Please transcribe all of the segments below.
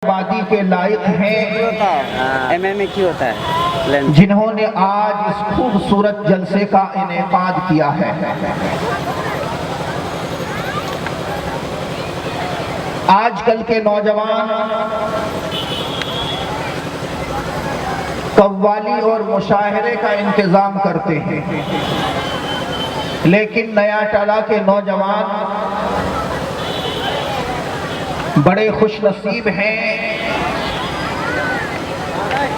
آبادی کے لائق ہیں کی ہوتا ہے جنہوں نے آج اس خوبصورت جلسے کا انعقاد کیا ہے۔ آج کل کے نوجوان قوالی اور مشاعرے کا انتظام کرتے ہیں، لیکن نیا ٹالہ کے نوجوان بڑے خوش نصیب ہیں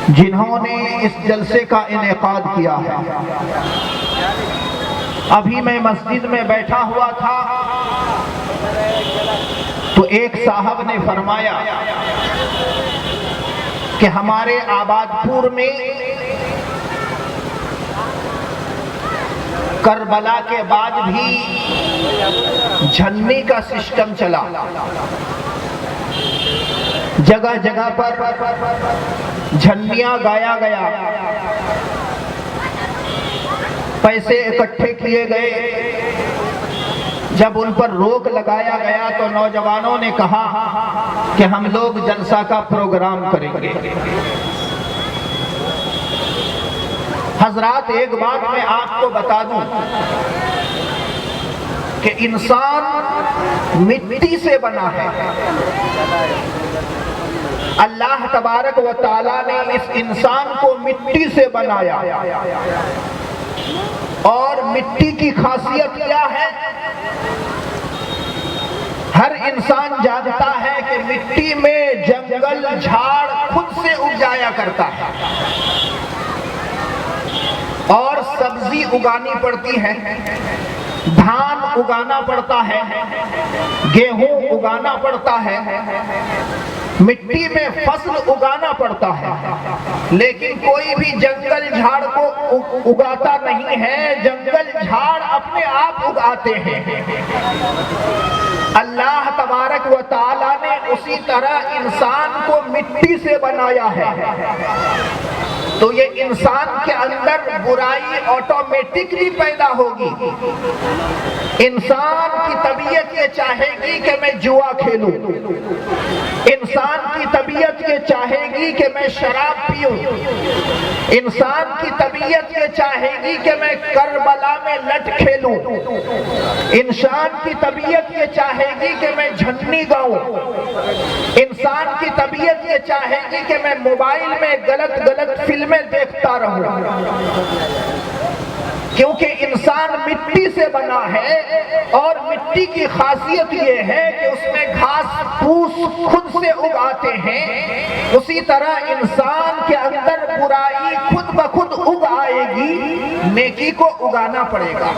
جنہوں نے اس جلسے کا انعقاد کیا ہے۔ ابھی میں مسجد میں بیٹھا ہوا تھا تو ایک صاحب نے فرمایا کہ ہمارے آباد پور میں کربلا کے بعد بھی جھنی کا سسٹم چلا، جگہ جگہ پر جھنیاں گایا گیا، پیسے اکٹھے کیے گئے۔ جب ان پر روک لگایا گیا تو نوجوانوں نے کہا کہ ہم لوگ جلسہ کا پروگرام کریں گے۔ حضرات، ایک بات میں آپ کو بتا دوں کہ انسان مٹی سے بنا ہے۔ اللہ تبارک و تعالیٰ نے اس انسان کو مٹی سے بنایا، اور مٹی کی خاصیت کیا ہے؟ ہر انسان جانتا ہے کہ مٹی میں جنگل جھاڑ خود سے اگ جایا کرتا ہے، اور سبزی اگانی پڑتی ہے، دھان اگانا پڑتا ہے، گیہوں اگانا پڑتا ہے، مٹی میں فصل اگانا پڑتا ہے، لیکن کوئی بھی جنگل جھاڑ کو اگاتا نہیں ہے، جنگل جھاڑ اپنے آپ اگاتے ہیں۔ اللہ تبارک و تعالیٰ نے اسی طرح انسان کو مٹی سے بنایا ہے، تو یہ انسان کے اندر برائی آٹومیٹکلی پیدا ہوگی۔ انسان کی طبیعت یہ چاہے گی کہ میں جوا کھیلوں، انسان کی طبیعت یہ چاہے گی کہ میں شراب پیوں، انسان کی طبیعت یہ چاہے گی کہ میں کربلا میں لٹ کھیلوں، انسان کی طبیعت یہ چاہے گی کہ میں جھنی گاؤں، انسان کی طبیعت یہ چاہے گی کہ میں موبائل میں غلط فلمیں دیکھتا رہوں، کیونکہ انسان مٹی سے بنا ہے، اور مٹی کی خاصیت یہ ہے کہ اس میں گھاس پھوس خود سے اگاتے ہیں۔ اسی طرح انسان کے اندر برائی خود بخود اگ آئے گی، نیکی کو اگانا پڑے گا،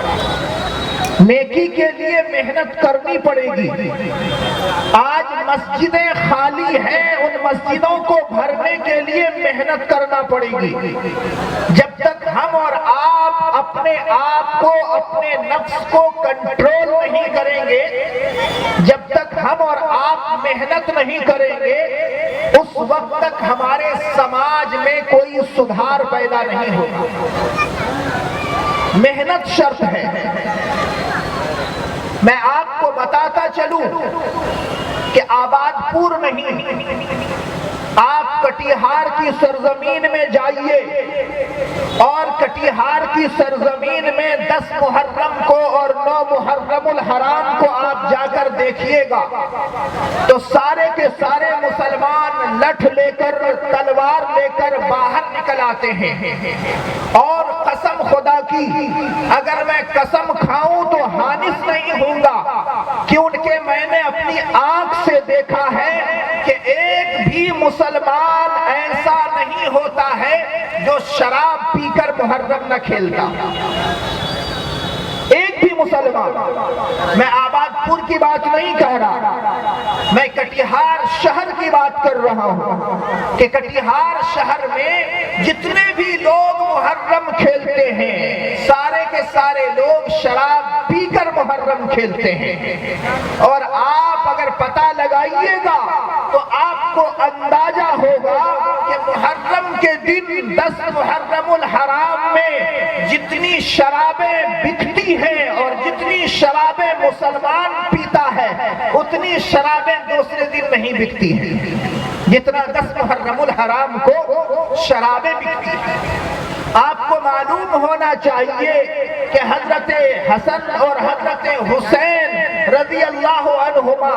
نیکی کے لیے محنت کرنی پڑے گی۔ آج مسجدیں خالی ہیں، ان مسجدوں کو بھرنے کے لیے محنت کرنا پڑے گی۔ جب تک ہم اور آپ اپنے آپ کو، اپنے نفس کو کنٹرول نہیں کریں گے، جب تک ہم اور آپ محنت نہیں کریں گے، اس وقت تک ہمارے سماج میں کوئی سدھار پیدا نہیں ہوگا۔ محنت شرط ہے۔ میں آپ کو بتاتا چلوں کہ آباد پور نہیں، آپ کٹیہار کی سرزمین میں جائیے، اور کٹیہار کی سرزمین میں 10 محرم کو اور 9 محرم الحرام کو آپ جا کر دیکھیے گا تو سارے کے سارے مسلمان لٹھ لے کر، تلوار لے کر باہر نکل آتے ہیں، اور قسم خدا کی اگر میں قسم کھاؤں تو حانث نہیں ہوں گا، کیونکہ میں نے اپنی آنکھ سے دیکھا ہے کہ ایک بھی مسلمان ایسا نہیں ہوتا ہے جو شراب پی کر محرم نہ کھیلتا۔ ایک بھی مسلمان، میں آباد پور کی بات نہیں کہہ رہا، میں کٹیہار شہر کی بات کر رہا ہوں کہ کٹیہار شہر میں جتنے بھی لوگ محرم کھیلتے ہیں، سارے کے سارے لوگ شراب پی کر محرم کھیلتے ہیں، اور آپ اگر پتہ لگائیے گا تو آپ کو اندازہ ہوگا کہ محرم کے دن 10 محرم الحرام میں جتنی شرابیں بکتی ہیں اور جتنی شرابیں مسلمان پیتا ہے اتنی شرابیں دوسرے دن نہیں بکتی ہیں۔ جتنا 10 محرم الحرام کو شرابیں بکتی ہیں۔ آپ کو معلوم ہونا چاہیے کہ حضرت حسن اور حضرت حسین رضی اللہ عنہما،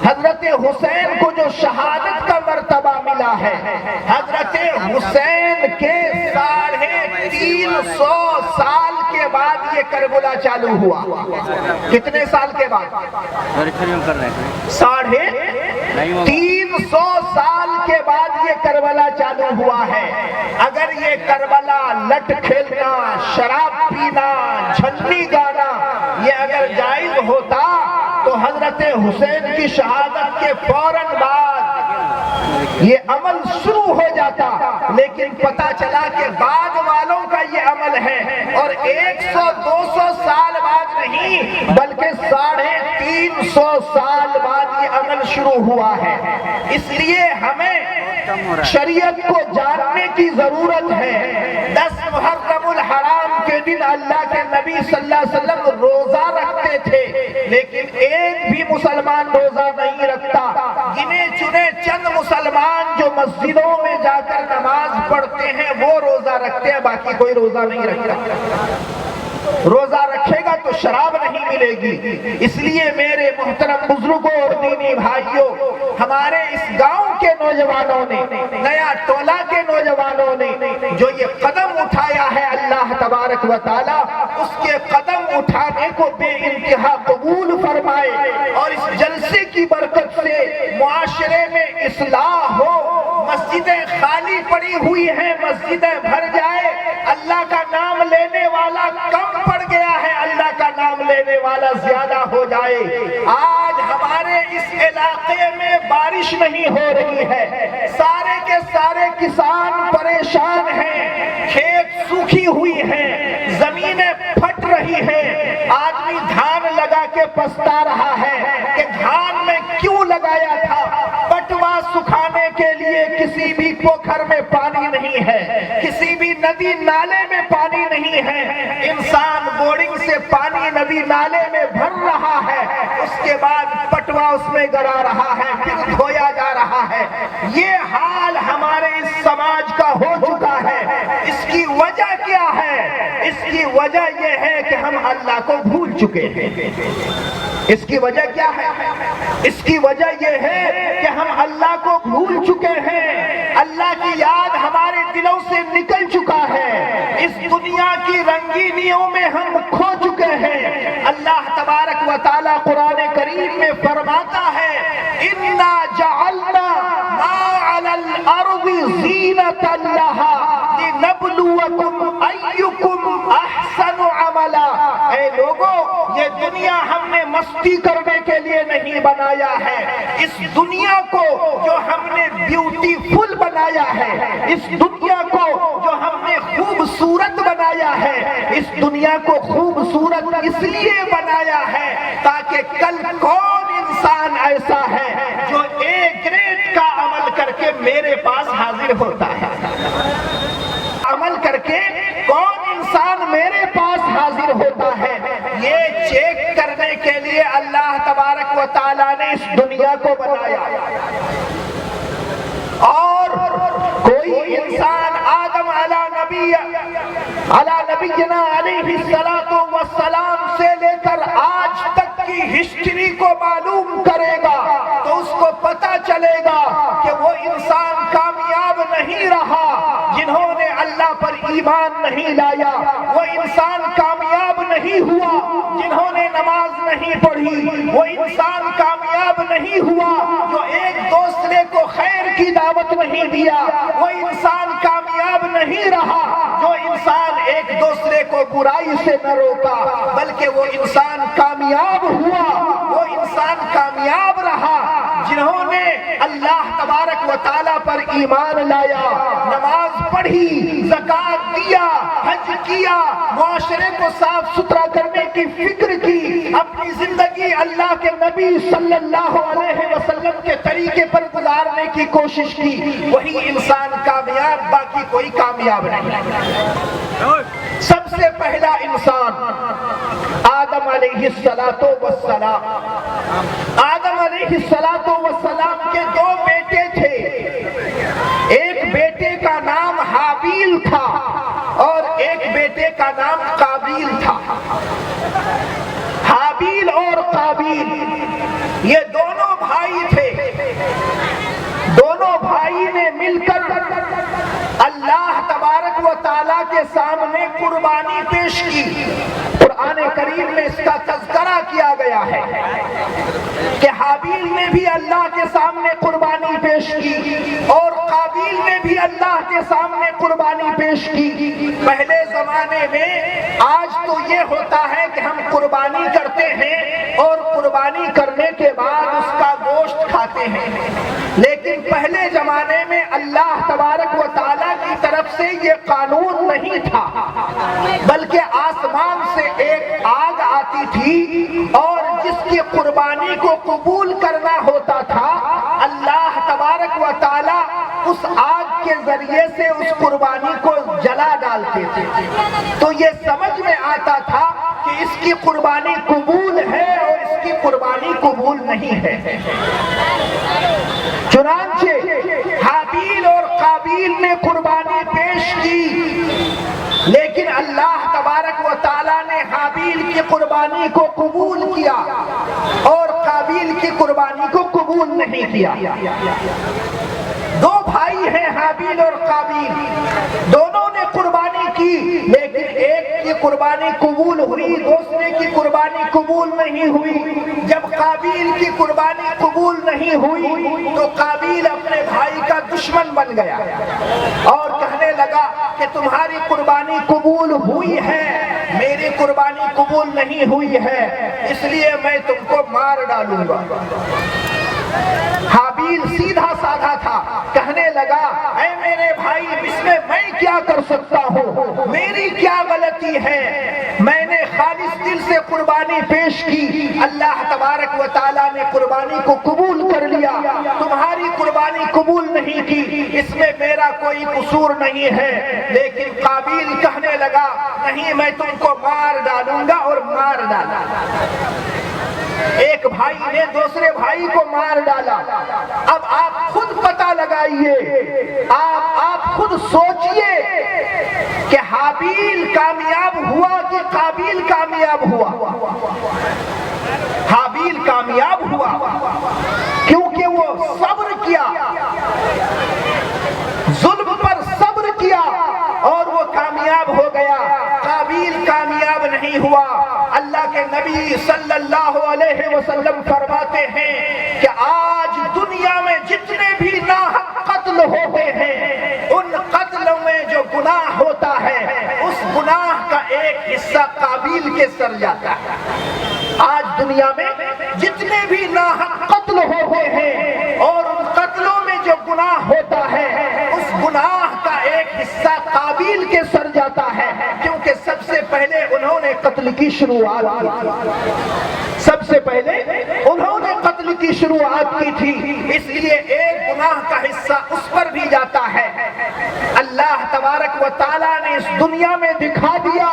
حضرت حسین کو جو شہادت کا مرتبہ ملا ہے، حضرت حسین کے 350 سال کے بعد یہ کربلا چالو ہوا۔ کتنے سال کے بعد؟ 350 سال کے بعد یہ کربلا چالو ہوا ہے۔ اگر یہ کربلا لٹ کھیلنا، شراب پینا، جھنڈی گانا یہ اگر جائز ہوتا تو حضرت حسین کی شہادت کے فوراً بعد یہ عمل شروع ہو جاتا، لیکن پتہ چلا کہ بعد والوں کا یہ عمل ہے اور 100-200 سال بعد نہیں بلکہ 350 سال بعد یہ عمل شروع ہوا ہے۔ اس لیے ہمیں شریعت کو جاننے کی ضرورت ہے۔ 10 محرم الحرام کے دن اللہ کے نبی صلی اللہ علیہ وسلم روزہ رکھتے تھے، لیکن ایک بھی مسلمان روزہ نہیں رکھتا۔ گنے چنے چند مسلمان جو مسجدوں میں جا کر نماز پڑھتے ہیں وہ روزہ رکھتے ہیں، باقی کوئی روزہ نہیں رکھتا۔ روزہ رکھے گا تو شراب نہیں ملے گی۔ اس لیے میرے محترم بزرگوں اور دینی بھائیوں، ہمارے اس گاؤں کے نوجوانوں نے، نیا ٹولہ کے نوجوانوں نے جو یہ قدم اٹھایا ہے اللہ تبارک و تعالی اس کے قدم اٹھانے کو بے انتہا قبول فرمائے، اور اس جلسے کی برکت سے معاشرے میں اصلاح ہو، مسجدیں خالی پڑی ہوئی ہیں مسجدیں بھر جائے، اللہ کا نام لینے والا کم پڑ گیا ہے، اللہ کا نام لینے والا زیادہ ہو جائے۔ آج ہمارے اس علاقے میں بارش نہیں ہو رہی ہے، سارے کے سارے کسان پریشان ہیں، کھیت سوکھی ہوئی ہیں، زمینیں پھٹ رہی ہیں، آدمی دھان لگا کے پچھتا رہا ہے کہ دھان میں کیوں لگایا تھا۔ پٹوا سکھانے کے لیے کسی بھی پوکھر میں پانی نہیں ہے، کسی بھی ندی نالے میں پانی نہیں ہے، انسان بورنگ سے پانی ندی نالے میں بھر رہا ہے، اس کے بعد پٹوا اس میں گرا رہا ہے، پھر دھویا جا رہا ہے۔ یہ حال ہمارے اس سماج کا ہو چکا ہے۔ اس کی وجہ کیا ہے؟ اس کی وجہ یہ ہے کہ ہم اللہ کو بھول چکے ہیں۔ اس کی وجہ کیا ہے؟ اس کی وجہ یہ ہے کہ ہم اللہ کو بھول چکے ہیں، اللہ کی یاد ہمارے دلوں سے نکل چکا ہے، اس دنیا کی رنگینیوں میں ہم کھو چکے ہیں۔ اللہ تبارک و تعالی قرآن کریم میں فرماتا ہے اِنَّا جَعَلْنَا مَا عَلَى الْأَرْضِ زِينَةً لَهَا لِنَبْلُوَكُمْ أَيُّكُمْ أَحْسَنُ عَمَلًا۔ اے لوگو، یہ دنیا ہم نے مستی کرنے کے لیے نہیں بنایا ہے، اس دنیا کو جو ہم نے بیوٹی فل بنایا ہے، اس دنیا کو جو ہم نے خوبصورت بنایا ہے، اس دنیا کو خوبصورت اس لیے بنایا ہے تاکہ کل کون انسان ایسا ہے جو اے گریڈ کا عمل کر کے میرے پاس حاضر ہوتا ہے، عمل کر کے کون انسان میرے پاس حاضر ہوتا ہے۔ یہ چیک کرنے کے لیے اللہ تبارک و تعالیٰ نے اس دنیا کو بنایا، اور کوئی انسان آدم علی نبینا علیہ السلام سے لے کر آج تک کی ہسٹری کو معلوم کرے گا تو اس کو پتہ چلے گا کہ وہ انسان کامیاب نہیں رہا جنہوں نے اللہ پر ایمان نہیں لایا، وہ انسان کامیاب نہیں ہوا جنہوں نے نماز نہیں پڑھی، وہ انسان کامیاب نہیں ہوا جو ایک دوسرے کو خیر کی دعوت نہیں دیا، وہ انسان کامیاب نہیں رہا جو انسان ایک دوسرے کو برائی سے نہ روکا، بلکہ وہ انسان کامیاب ہوا، وہ انسان کامیاب رہا جنہوں نے اللہ تبارک و تعالیٰ پر ایمان لایا، نماز پڑھی، زکوٰۃ دیا، حج کیا، معاشرے کو صاف ستھرا کرنے کی فکر کی، اپنی زندگی اللہ کے نبی صلی اللہ علیہ وسلم کے طریقے پر گزارنے کی کوشش کی، وہی انسان کامیاب، باقی کوئی کامیاب نہیں۔ سب سے پہلا انسان آدم علیہ السلام، آدم علیہ السلام کے 2 بیٹے بیٹے تھے، ایک بیٹے کا نام حابیل تھا اور ایک بیٹے کا نام قابیل تھا۔ حابیل اور قابیل یہ دونوں بھائی تھے، دونوں بھائی نے مل کر اللہ تبارک و تعالیٰ کے سامنے قربانی پیش کی۔ قرآن کریم میں اس کا تذکرہ کیا گیا ہے کہ حابیل نے بھی اللہ کے سامنے قربانی پیش کی اور قابیل نے بھی اللہ کے سامنے قربانی پیش کی۔ پہلے زمانے میں، آج تو یہ ہوتا ہے کہ ہم قربانی کرتے ہیں اور قربانی کرنے کے بعد اس کا گوشت کھاتے ہیں، لیکن پہلے زمانے میں اللہ تبارک و تعالیٰ کی طرف سے یہ قانون نہیں تھا، بلکہ آسمان سے ایک آگ آتی تھی اور جس کی قربانی کو قبول کرنا ہوتا تھا، اللہ تبارک و تعالیٰ اس آگ کے ذریعے سے اس قربانی کو جلا ڈالتے تھے۔ تو یہ سمجھ میں آتا تھا کہ اس کی قربانی قبول ہے اور اس کی قربانی قبول نہیں ہے۔ چنانچہ حابیل اور قابیل نے قربانی پیش کی، لیکن اللہ تبارک و تعالیٰ نے حابیل کی قربانی کو قبول کیا اور قابیل کی قربانی کو قبول نہیں کیا۔ دو بھائی ہیں حابیل اور قابیل، دونوں نے قربانی کی، لیکن ایک کی قربانی قبول ہوئی، دوسرے کی قربانی قبول نہیں ہوئی۔ جب قابیل کی قربانی قبول نہیں ہوئی تو قابیل اپنے بھائی کا دشمن بن گیا اور کہنے لگا کہ تمہاری قربانی قبول ہوئی ہے، میری قربانی قبول نہیں ہوئی ہے، اس لیے میں تم کو مار ڈالوں گا۔ حابیل سیدھا سادھا تھا، کہنے لگا اے میرے بھائی، اس میں میں کیا کر سکتا ہوں، میری کیا غلطی ہے، میں نے خالص دل سے قربانی پیش کی، اللہ تبارک و تعالیٰ نے قربانی کو قبول کر لیا، تمہاری قربانی قبول نہیں کی، اس میں میرا کوئی قصور نہیں ہے۔ لیکن قابیل کہنے لگا نہیں، میں تم کو مار ڈالوں گا، اور مار ڈالا۔ ایک بھائی نے دوسرے بھائی کو مار ڈالا۔ اب آپ خود پتہ لگائیے، آپ خود سوچئے کہ حابیل کامیاب ہوا کہ قابیل کامیاب ہوا؟ حابیل کامیاب ہوا کیونکہ وہ صبر کیا، ظلم پر صبر کیا اور وہ کامیاب ہو گیا۔ قابیل کامیاب نہیں ہوا۔ اللہ کے نبی صلی اللہ علیہ وسلم فرماتے ہیں کہ آج دنیا میں جتنے بھی ناحق قتل ہوتے ہیں، ان قتلوں میں جو گناہ ہوتا ہے، اس گناہ کا ایک حصہ قابیل کے سر جاتا ہے۔ آج دنیا میں جتنے بھی ناحق قتل ہوتے ہیں اور ان قتلوں میں جو گناہ ہوتا ہے، اس گناہ کا ایک حصہ قابیل کے سر جاتا ہے، کیونکہ سب سے پہلے انہوں نے قتل کی شروعات کی تھی، سب سے پہلے انہوں نے قتل کی شروعات کی تھی، اس لیے ایک گناہ کا حصہ اس پر بھی جاتا ہے۔ اللہ تبارک و تعالیٰ نے اس دنیا میں دکھا دیا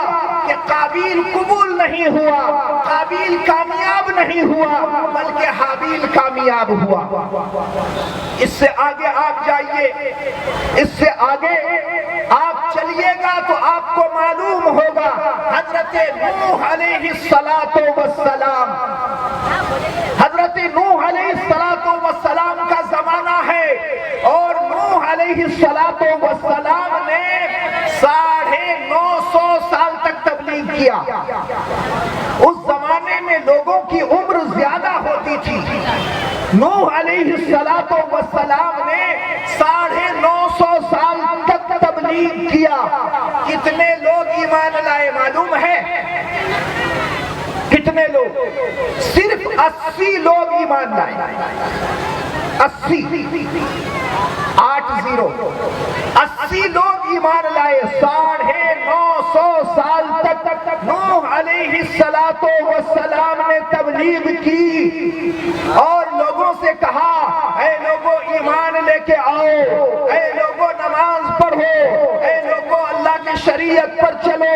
کہ قابیل قبول نہیں ہوا، قابیل کامیاب نہیں ہوا، بلکہ حابیل کامیاب ہوا۔ اس سے آگے آپ جائیے، اس سے آگے آپ چلیے گا تو آپ کو معلوم ہوگا حضرت نوح علیہ السلام، حضرت نوح علیہ السلام کا زمانہ ہے، اور نوح علیہ السلام نے 950 سال تک تبلیغ کیا۔ اس زمانے میں لوگوں کی عمر زیادہ ہوتی تھی۔ نوح علیہ السلام نے 950 سال تک تبلیغ کیا۔ کتنے لوگ ایمان لائے معلوم ہے؟ کتنے لوگ؟ صرف 80 لوگ ایمان لائے۔ 80 لوگ ایمان لائے۔ 950 سال تک نوح علیہ السلام نے تبلیغ کی اور لوگوں سے کہا اے لوگوں ایمان لے کے آؤ، اے لوگوں نماز پڑھو، اے لوگوں اللہ کی شریعت پر چلو۔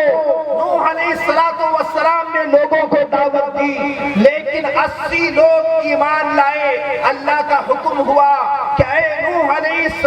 نوح علیہ السلام نے لوگوں کو دعوت دی، لیکن 80 لوگ ایمان لائے۔ اللہ کا حکم ہوا کہ اے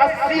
80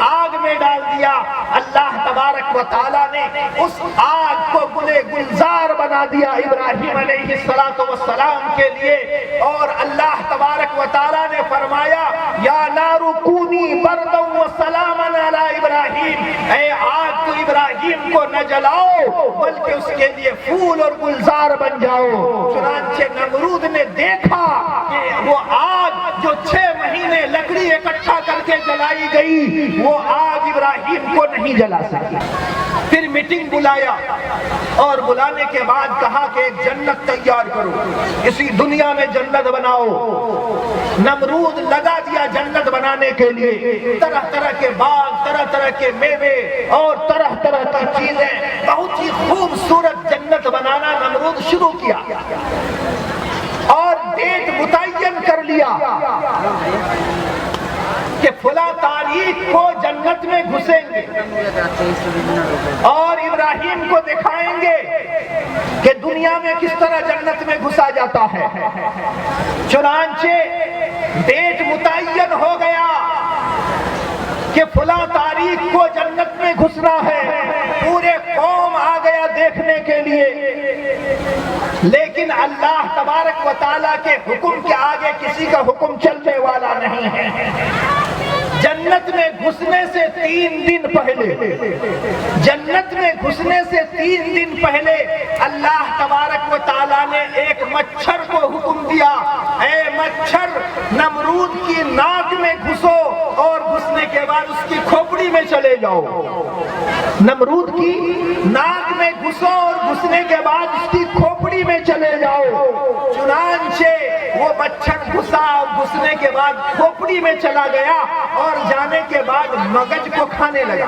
آگ میں ڈال دیا۔ اللہ تبارک و تعالیٰ نے اس آگ کو گلے گلزار بنا دیا ابراہیم علیہ السلام کے لیے، اور اللہ تبارک و تعالیٰ نے فرمایا یا نار کونی بردا وسلاما علی ابراہیم، اے آگ تو ابراہیم کو نہ جلاؤ بلکہ اس کے لیے پھول اور گلزار بن جاؤ۔ چنانچہ نمرود نے دیکھا کہ وہ آگ جو 6 مہینے لکڑی اکٹھا کر کے جلائی گئی، وہ آگ ابراہیم کو نہیں جلا سکی۔ پھر میٹنگ بلایا اور بلانے کے بعد کہا کہ ایک جنت تیار کرو، اسی دنیا میں جنت بناؤ۔ نمرود لگا دیا جنت بنانے کے لیے، طرح طرح کے باغ، طرح طرح کے میوے اور طرح طرح کی چیزیں، بہت ہی خوبصورت جنت بنانا نمرود شروع کیا، اور ڈیٹ متعین کر لیا کہ فلاں تاریخ کو جنت میں گھسیں گے اور ابراہیم کو دکھائیں گے کہ دنیا میں کس طرح جنت میں گھسا جاتا ہے۔ چنانچہ ڈیٹ متعین ہو گیا کہ فلاں تاریخ کو جنت میں گھسنا ہے، پورے قوم آ گیا دیکھنے کے لیے، لیکن اللہ تبارک و تعالیٰ کے حکم کے آگے کسی کا حکم چلنے والا نہیں ہے۔ جنت میں گھسنے سے 3 دن پہلے، جنت میں گھسنے سے 3 دن پہلے اللہ تبارک و تعالیٰ نے ایک مچھر کو حکم دیا، اے مچھر نمرود کی ناک میں گھسو اور گھسنے کے بعد اس کی کھوپڑی میں چلے جاؤ۔ نمرود کی ناک میں گھسو اور گھسنے کے بعد اس کی کھوپڑی میں چلے جاؤ۔ چنانچہ وہ مچھر گھسا اور گھسنے کے بعد کھوپڑی میں چلا گیا، اور جانے کے بعد مغز کو کھانے لگا۔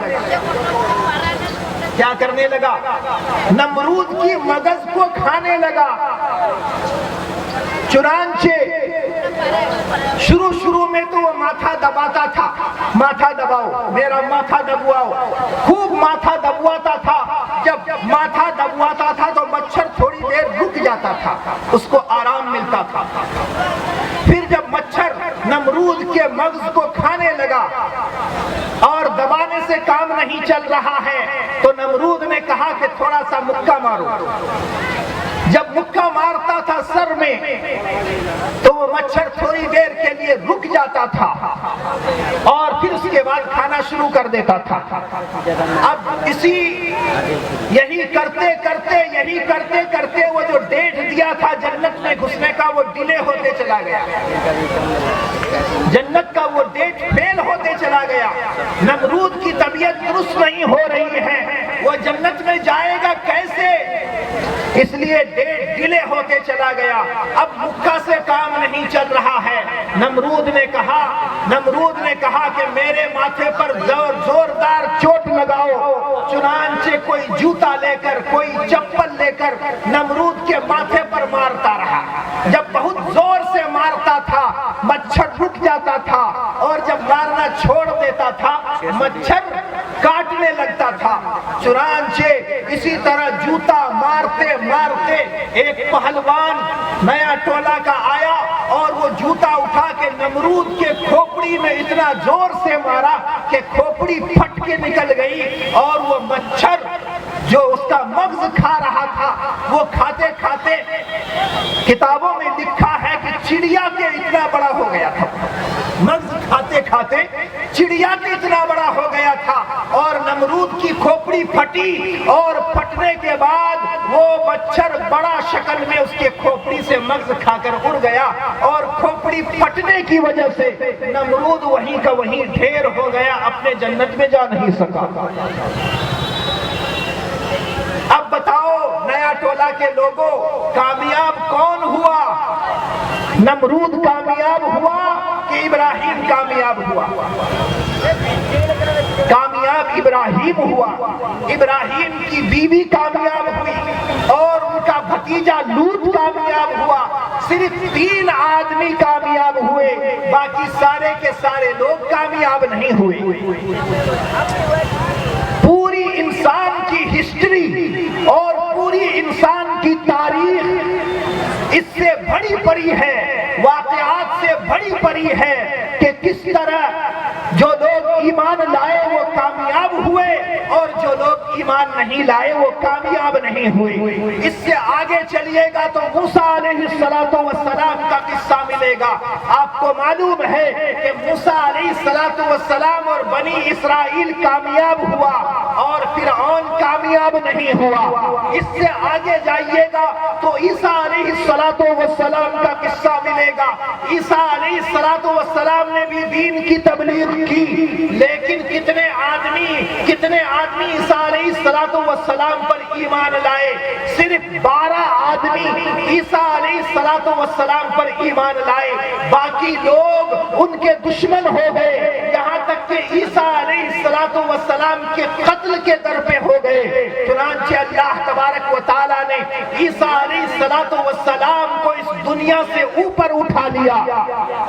کیا کرنے لگا؟ نمرود کی مغز کو کھانے لگا۔ چنانچہ شروع میں تو وہ ماتھا دباتا تھا، ماتھا دباؤ، میرا ماتھا دبواؤ، خوب ماتھا دبواتا تھا۔ جب ماتھا دبواتا تھا تو مچھر تھوڑی دیر رک جاتا تھا، اس کو آرام ملتا تھا۔ پھر جب مچھر نمرود کے مغز کو کھانے لگا اور دبانے سے کام نہیں چل رہا ہے، تو نمرود نے کہا کہ تھوڑا سا مکہ مارو۔ جب مکہ مارتا تھا سر میں تو وہ مچھر تھوڑی دیر کے لیے رک جاتا تھا اور پھر اس کے بعد کھانا شروع کر دیتا تھا۔ اب یہی کرتے کرتے وہ جو ڈیٹ دیا تھا جنت میں گھسنے کا، وہ ڈیلے ہوتے چلا گیا، جنت کا وہ ڈیٹ فیل ہوتے چلا گیا۔ نمرود کی طبیعت درست نہیں ہو رہی ہے، وہ جنت میں جائے گا کیسے؟ اس لیے ڈیٹ ڈیلے ہوتے چلا گیا۔ اب مکہ سے کام نہیں چل رہا ہے۔ نمرود نے کہا کہ میرے ماتھے پر زوردار چوٹ لگاؤ۔ چنانچہ کوئی جوتا لے کر، کوئی چپل لے کر نمرود کے ماتھے پر مارتا رہا۔ جب بہت زور سے مارتا تھا مچھر رک جاتا تھا، اور جب مارنا چھوڑ دیتا تھا مچھر کاٹنے لگتا تھا۔ چنانچہ اسی طرح جوتا مارتے مارتے ایک پہلوان نیا ٹولہ کا آیا اور وہ جوتا اٹھا کے نمرود کے کھوپڑی میں اتنا زور سے مارا کہ کھوپڑی پھٹ کے نکل گئی، اور وہ مچھر جو اس کا مغز کھا رہا تھا، وہ کھاتے کھاتے کتابوں میں لکھا ہے کہ چڑیا کے اتنا بڑا ہو گیا تھا، مغز کھاتے کھاتے چڑیا کے اتنا بڑا ہو گیا تھا، اور نمرود کی کھوپڑی پھٹی، اور پھٹنے کے بعد وہ مچھر بڑا شکل میں اس کے کھوپڑی سے مغز کھا کر اڑ گیا، اور کھوپڑی پھٹنے کی وجہ سے نمرود وہیں کا وہیں ڈھیر ہو گیا، اپنے جنت میں جا نہیں سکا۔ اب بتاؤ نیا ٹولہ کے لوگوں، کامیاب کون ہوا؟ نمرود کامیاب ہوا کہ ابراہیم کامیاب ہوا؟ کامیاب ابراہیم ہوا۔ ابراہیم کی بیوی کامیاب ہوئی اور ان کا بھتیجا لوط کامیاب ہوا۔ صرف 3 آدمی کامیاب ہوئے، باقی سارے کے سارے لوگ کامیاب نہیں ہوئے۔ پوری انسان کی ہسٹری اور پوری انسان کی تاریخ اس سے بڑی پڑی ہے واقعات سے بڑی پڑی ہے کہ کس طرح جو لوگ ایمان لائے وہ کامیاب ہوئے اور جو لوگ ایمان نہیں لائے وہ کامیاب نہیں ہوئے۔ اس سے آگے چلیے گا تو موسیٰ علیہ السلام کا قصہ ملے گا۔ آپ کو معلوم ہے کہ موسیٰ علیہ السلام اور بنی اسرائیل کامیاب ہوا اور فرعون کامیاب نہیں ہوا۔ اس سے آگے جائیے گا تو عیسیٰ علیہ السلام کا قصہ ملے گا۔ عیسیٰ علیہ السلام نے بھی دین کی تبلیغ کی، لیکن کتنے آدمی عیسیٰ علیہ السلام پر ایمان لائے؟ صرف 12 آدمی عیسیٰ علیہ السلام پر ایمان لائے، باقی لوگ ان کے دشمن ہو گئے، یہاں تک کہ عیسیٰ علیہ السلام کے قتل کے در پہ ہو گئے۔ چنانچہ اللہ تبارک و تعالیٰ نے عیسیٰ علیہ السلام کو اس دنیا سے اوپر اٹھا لیا،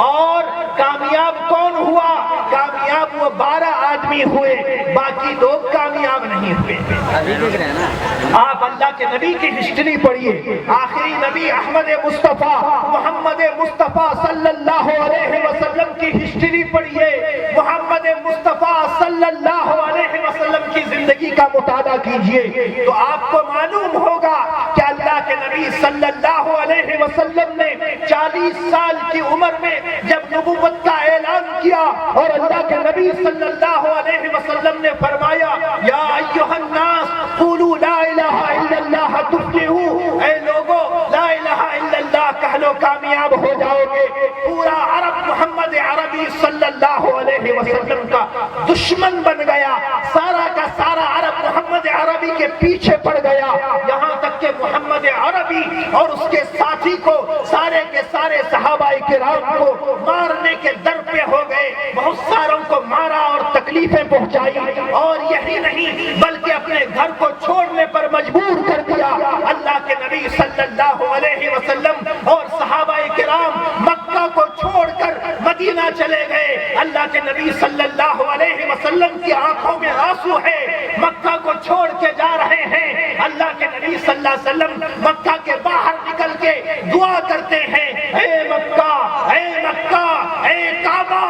اور کامیاب کون ہوا؟ کامیاب وہ 12 آدمی ہوئے، باقی لوگ کامیاب نہیں ہوئے۔ ابھی دیکھ رہے ہیں نا آپ اللہ کے نبی کی ہسٹری پڑھیے، آخری نبی احمد مصطفیٰ محمد مصطفیٰ صلی اللہ علیہ وسلم کی ہسٹری پڑھیے، محمد مصطفیٰ صلی اللہ علیہ وسلم کی زندگی کا مطالعہ کیجئے تو آپ کو معلوم ہوگا کہ اللہ کے نبی صلی اللہ علیہ وسلم نے 40 سال کی عمر میں جب نبوت کا اعلان کیا اور اللہ کے نبی صلی اللہ علیہ وسلم نے فرمایا یا ایھا الناس قولوا لا الہ الا اللہ تفلحوا، اے لوگو لا الہ الا اللہ کہہ لو کامیاب ہو جاؤ گے۔ پورا عرب محمد عربی صلی اللہ علیہ وسلم کا دشمن بن گیا، سارا کا سارا عرب محمد عربی کے پیچھے پڑ گیا، یہاں تک کہ محمد عربی اور اس کے ساتھی کو سارے کے سارے صحابہ کرام کو مارنے کے در پہ ہو گئے، بہت ساروں کو مارا اور تکلیفیں پہنچائی، اور یہی نہیں بلکہ اپنے گھر کو چھوڑنے پر مجبور کر دیا۔ اللہ کے نبی صلی اللہ علیہ وسلم اور صحابہ کرام مکہ کو چھوڑ کر مدینہ چلے گئے۔ اللہ کے نبی صلی اللہ علیہ وسلم کی آنکھوں میں آنسو ہے، مکہ کو چھوڑ کے جا رہے ہیں۔ اللہ کے نبی صلی اللہ علیہ وسلم مکہ کے باہر نکل کے دعا کرتے ہیں، اے مکہ، اے مکہ، اے کعبہ،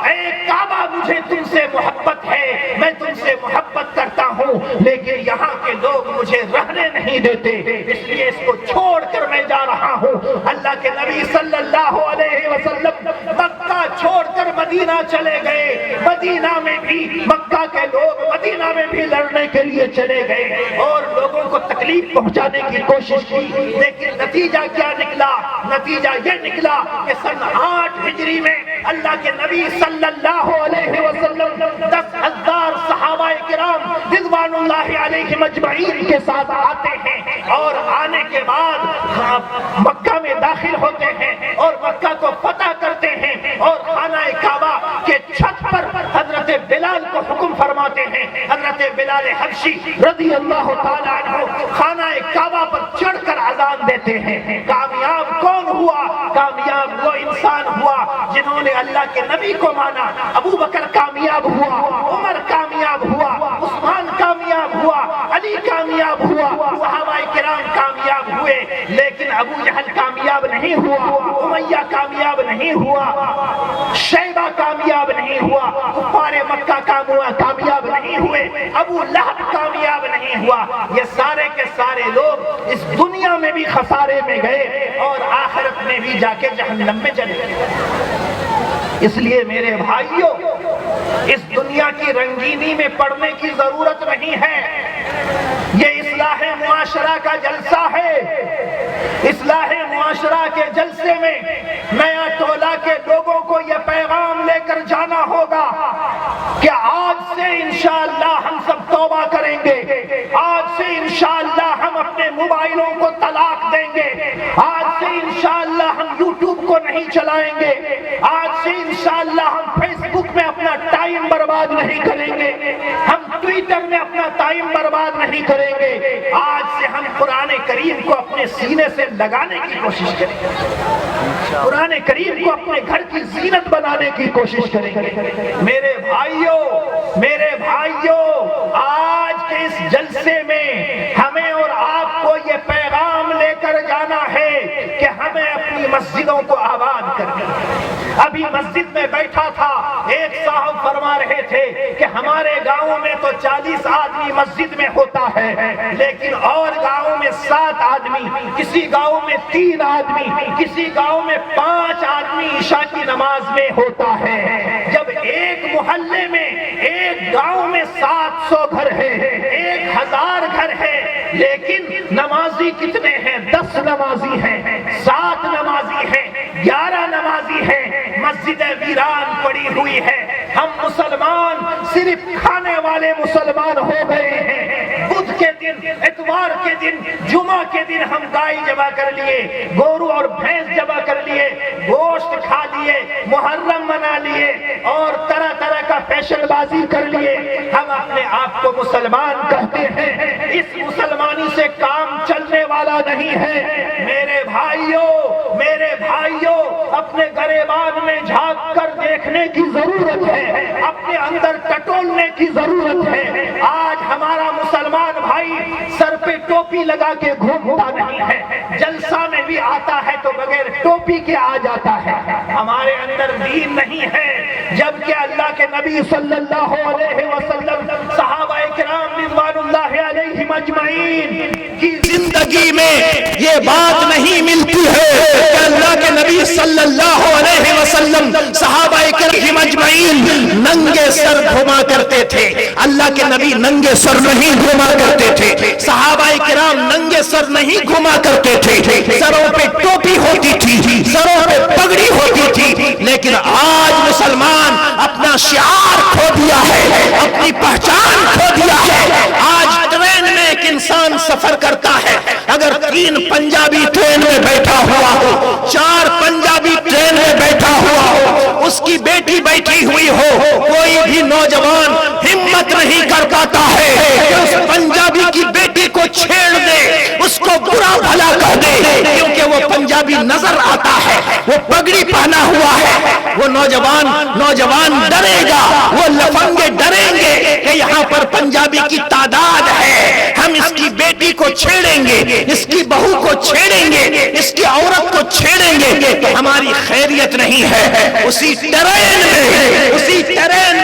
اے کعبہ، مجھے تم سے محبت ہے، میں تم سے محبت کرتا ہوں، لیکن یہاں کے لوگ مجھے رہنے نہیں دیتے، اس لیے اس کو چھوڑ کر میں جا رہا ہوں۔ اللہ کے نبی صلی اللہ علیہ وسلم مکہ چھوڑ کر مدینہ چلے گئے، مدینہ میں بھی مکہ کے لوگ مدینہ میں بھی لڑنے کے لیے چلے گئے اور لوگوں کو تکلیف پہنچانے کی کوشش کی، لیکن نتیجہ کیا نکلا؟ نتیجہ یہ نکلا کہ سن 8 ہجری میں اللہ کے نبی صلی اللہ علیہ وسلم 10,000 صحابہ کرام رضوان اللہ علیہم اجمعین کے ساتھ آتے ہیں، اور آنے کے بعد مکہ میں داخل ہوتے ہیں اور مکہ کو فتح کرتے ہیں، اور خانہ کعبہ کے چھت پر حضرت بلال کو حکم فرماتے ہیں، حضرت بلال حبشی رضی اللہ تعالی عنہ خانہ کعبہ پر چڑھ کر اذان دیتے ہیں۔ کامیاب کون ہوا؟ کامیاب وہ انسان ہوا جنہوں نے اللہ کے نبی کو مانا۔ ابو بکر کامیاب ہوا، عمر کامیاب ہوا، عثمان کامیاب ہوا، علی کامیاب ہوا، صحابہ کرام کامیاب ہوئے، لیکن ابو جہل کامیاب نہیں ہوا، امیہ کامیاب نہیں ہوا، شیبہ کامیاب نہیں ہوا، کفار مکہ کامیاب نہیں ہوئے، ابو لہب کامیاب نہیں ہوا۔ یہ سارے کے سارے لوگ اس دنیا میں بھی خسارے میں گئے اور آخرت میں بھی جا کے جہنم میں چلے گئے۔ اس لیے میرے بھائیوں، اس دنیا کی رنگینی میں پڑنے کی ضرورت نہیں ہے، یہ اصلاح معاشرہ کا جلسہ ہے۔ اصلاح معاشرہ کے جلسے میں نیا ٹولہ کے لوگوں کو یہ پیغام لے کر جانا ہوگا کہ آج سے انشاءاللہ ہم سب توبہ کریں گے، آج سے انشاءاللہ ہم اپنے موبائلوں کو طلاق دیں گے، آج سے انشاءاللہ ہم یوٹیوب کو نہیں چلائیں گے، آج سے انشاءاللہ ہم فیس بک میں اپنا ٹائم برباد نہیں کریں گے، ہم ٹویٹر میں اپنا ٹائم برباد نہیں کریں گے، آج سے ہم قرآن کریم کو اپنے سینے سے لگانے کی کوشش کریں گے، قرآن کریم کو اپنے گھر کی زینت بنانے کی کوشش کریں گے۔ میرے بھائیوں، آج کے اس جلسے میں ہمیں اور آپ کو یہ پیغام لے کر جانا ہے کہ ہمیں اپنی اپنی مسجدوں کو آباد کرنی ہے۔ ابھی مسجد میں بیٹھا تھا، ایک صاحب فرما رہے تھے کہ ہمارے گاؤں میں تو 40 آدمی مسجد میں ہوتا ہے، لیکن اور گاؤں میں 7 آدمی، کسی گاؤں میں 3 آدمی، کسی گاؤں میں 5 آدمی عشاء کی نماز میں ہوتا ہے۔ جب ایک محلے میں، ایک گاؤں میں 700 گھر ہے، 1000 گھر ہے، لیکن نمازی کتنے ہیں؟ 10 نمازی ہیں، 7 نمازی ہیں، 11 نمازی ہیں، مسجد ویران پڑی ہوئی ہے۔ ہم مسلمان صرف کھانے والے مسلمان ہو گئے ہیں۔ بدھ کے دن، اتوار کے دن، جمعہ کے دن ہم گائے جمع کر لیے، گورو اور بھینس جمع کر لیے، گوشت کھا لیے، محرم منا لیے اور طرح طرح کا فیشن بازی کر لیے۔ ہم اپنے آپ کو مسلمان کہتے ہیں، اس مسلمانی سے کام چلنے والا نہیں ہے۔ میرے بھائیوں اپنے گریبان میں جھانک کر دیکھنے کی ضرورت ہے، اپنے اندر ٹٹولنے کی ضرورت ہے۔ آج ہمارا مسلمان بھائی سر پہ ٹوپی لگا کے گھومتا نہیں ہے، جلسہ میں بھی آتا ہے تو بغیر ٹوپی کے آ جاتا ہے۔ ہمارے اندر دین نہیں ہے، جبکہ اللہ کے نبی صلی اللہ علیہ وسلم، صحابہ کرام رضوان اللہ علیہم اجمعین کی زندگی میں یہ بات نہیں ملتی ہے کہ اللہ کے نبی صلی اللہ علیہ وسلم صحابہ کرام اجمعین ننگے سر گھما کرتے تھے۔ اللہ کے نبی ننگے سر نہیں گھما کرتے تھے، صحابہ کرام ننگے سر نہیں گھما کرتے تھے، سروں پہ ٹوپی ہوتی تھی، سروں پہ پگڑی ہوتی تھی۔ لیکن آج مسلمان اپنا شعار کھو دیا ہے، اپنی پہچان کھو دیا ہے۔ آج ٹرین میں ایک انسان سفر کرتا ہے، اگر 3 پنجابی ٹرین میں بیٹھا ہوا ہو، 4 پنجابی ٹرین میں بیٹھا ہوا ہو، اس کی بیٹی بیٹھی ہوئی ہو، کوئی بھی نوجوان ہمت نہیں کر پاتا ہے کہ اس پنجابی کی بیٹی کو چھیڑ دے، اس کو برا بھلا کہہ دے، کیونکہ وہ پنجابی نظر آتا ہے، وہ پگڑی پہنا ہوا ہے۔ وہ نوجوان ڈرے گا، وہ لفنگے ڈریں گے کہ یہاں پر پنجابی کی تعداد ہے، ہم اس کی بیٹی کو چھیڑیں گے، اس کی بہو کو چھیڑیں گے، اس کی عورت کو چھیڑیں گے تو ہماری خیریت نہیں ہے۔ اسی ٹرین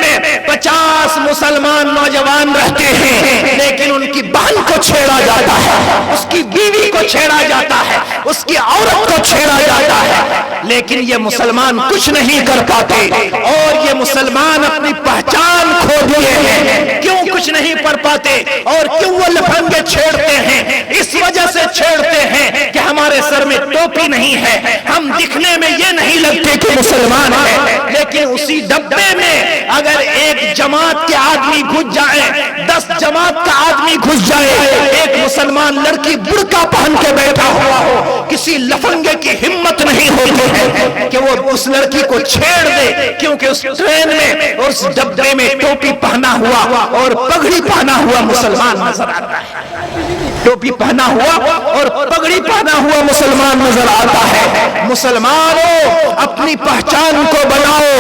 میں 50 مسلمان نوجوان رہتے ہیں، لیکن ان کی بہن کو چھیڑا جاتا ہے، اس کی بیوی کو چھیڑا جاتا ہے، اس کی عورت کو چھیڑا جاتا ہے، لیکن یہ مسلمان کچھ نہیں کر پاتے اور یہ مسلمان اپنی پہچان کھو دیے ہیں۔ کیوں کچھ نہیں پڑھ پاتے اور کیوں وہ لفنگے چھیڑتے ہیں؟ اس وجہ سے چھیڑتے ہیں کہ ہمارے سر میں ٹوپی نہیں ہے، ہم دکھنے میں یہ نہیں لگتے کہ مسلمان ہیں، لیکن اسی ڈبے میں اگر ایک جماعت کے آدمی گھس جائے، 10 جماعت کا آدمی گھس جائے، ایک مسلمان لڑکی برقع پہن کے بیٹھا ہوا ہو، کسی لفنگے کی ہمت نہیں ہوتی ہے کہ وہ اس لڑکی کو چھیڑ دے، کیونکہ اس ٹرین میں اور اس ڈبے میں ٹوپی پہنا ہوا اور پگڑی پہنا ہوا مسلمان نظر آتا ہے۔ ٹوپی پہنا ہوا اور پگڑی پہنا ہوا مسلمان نظر آتا ہے۔ مسلمانوں اپنی پہچان کو بناؤ،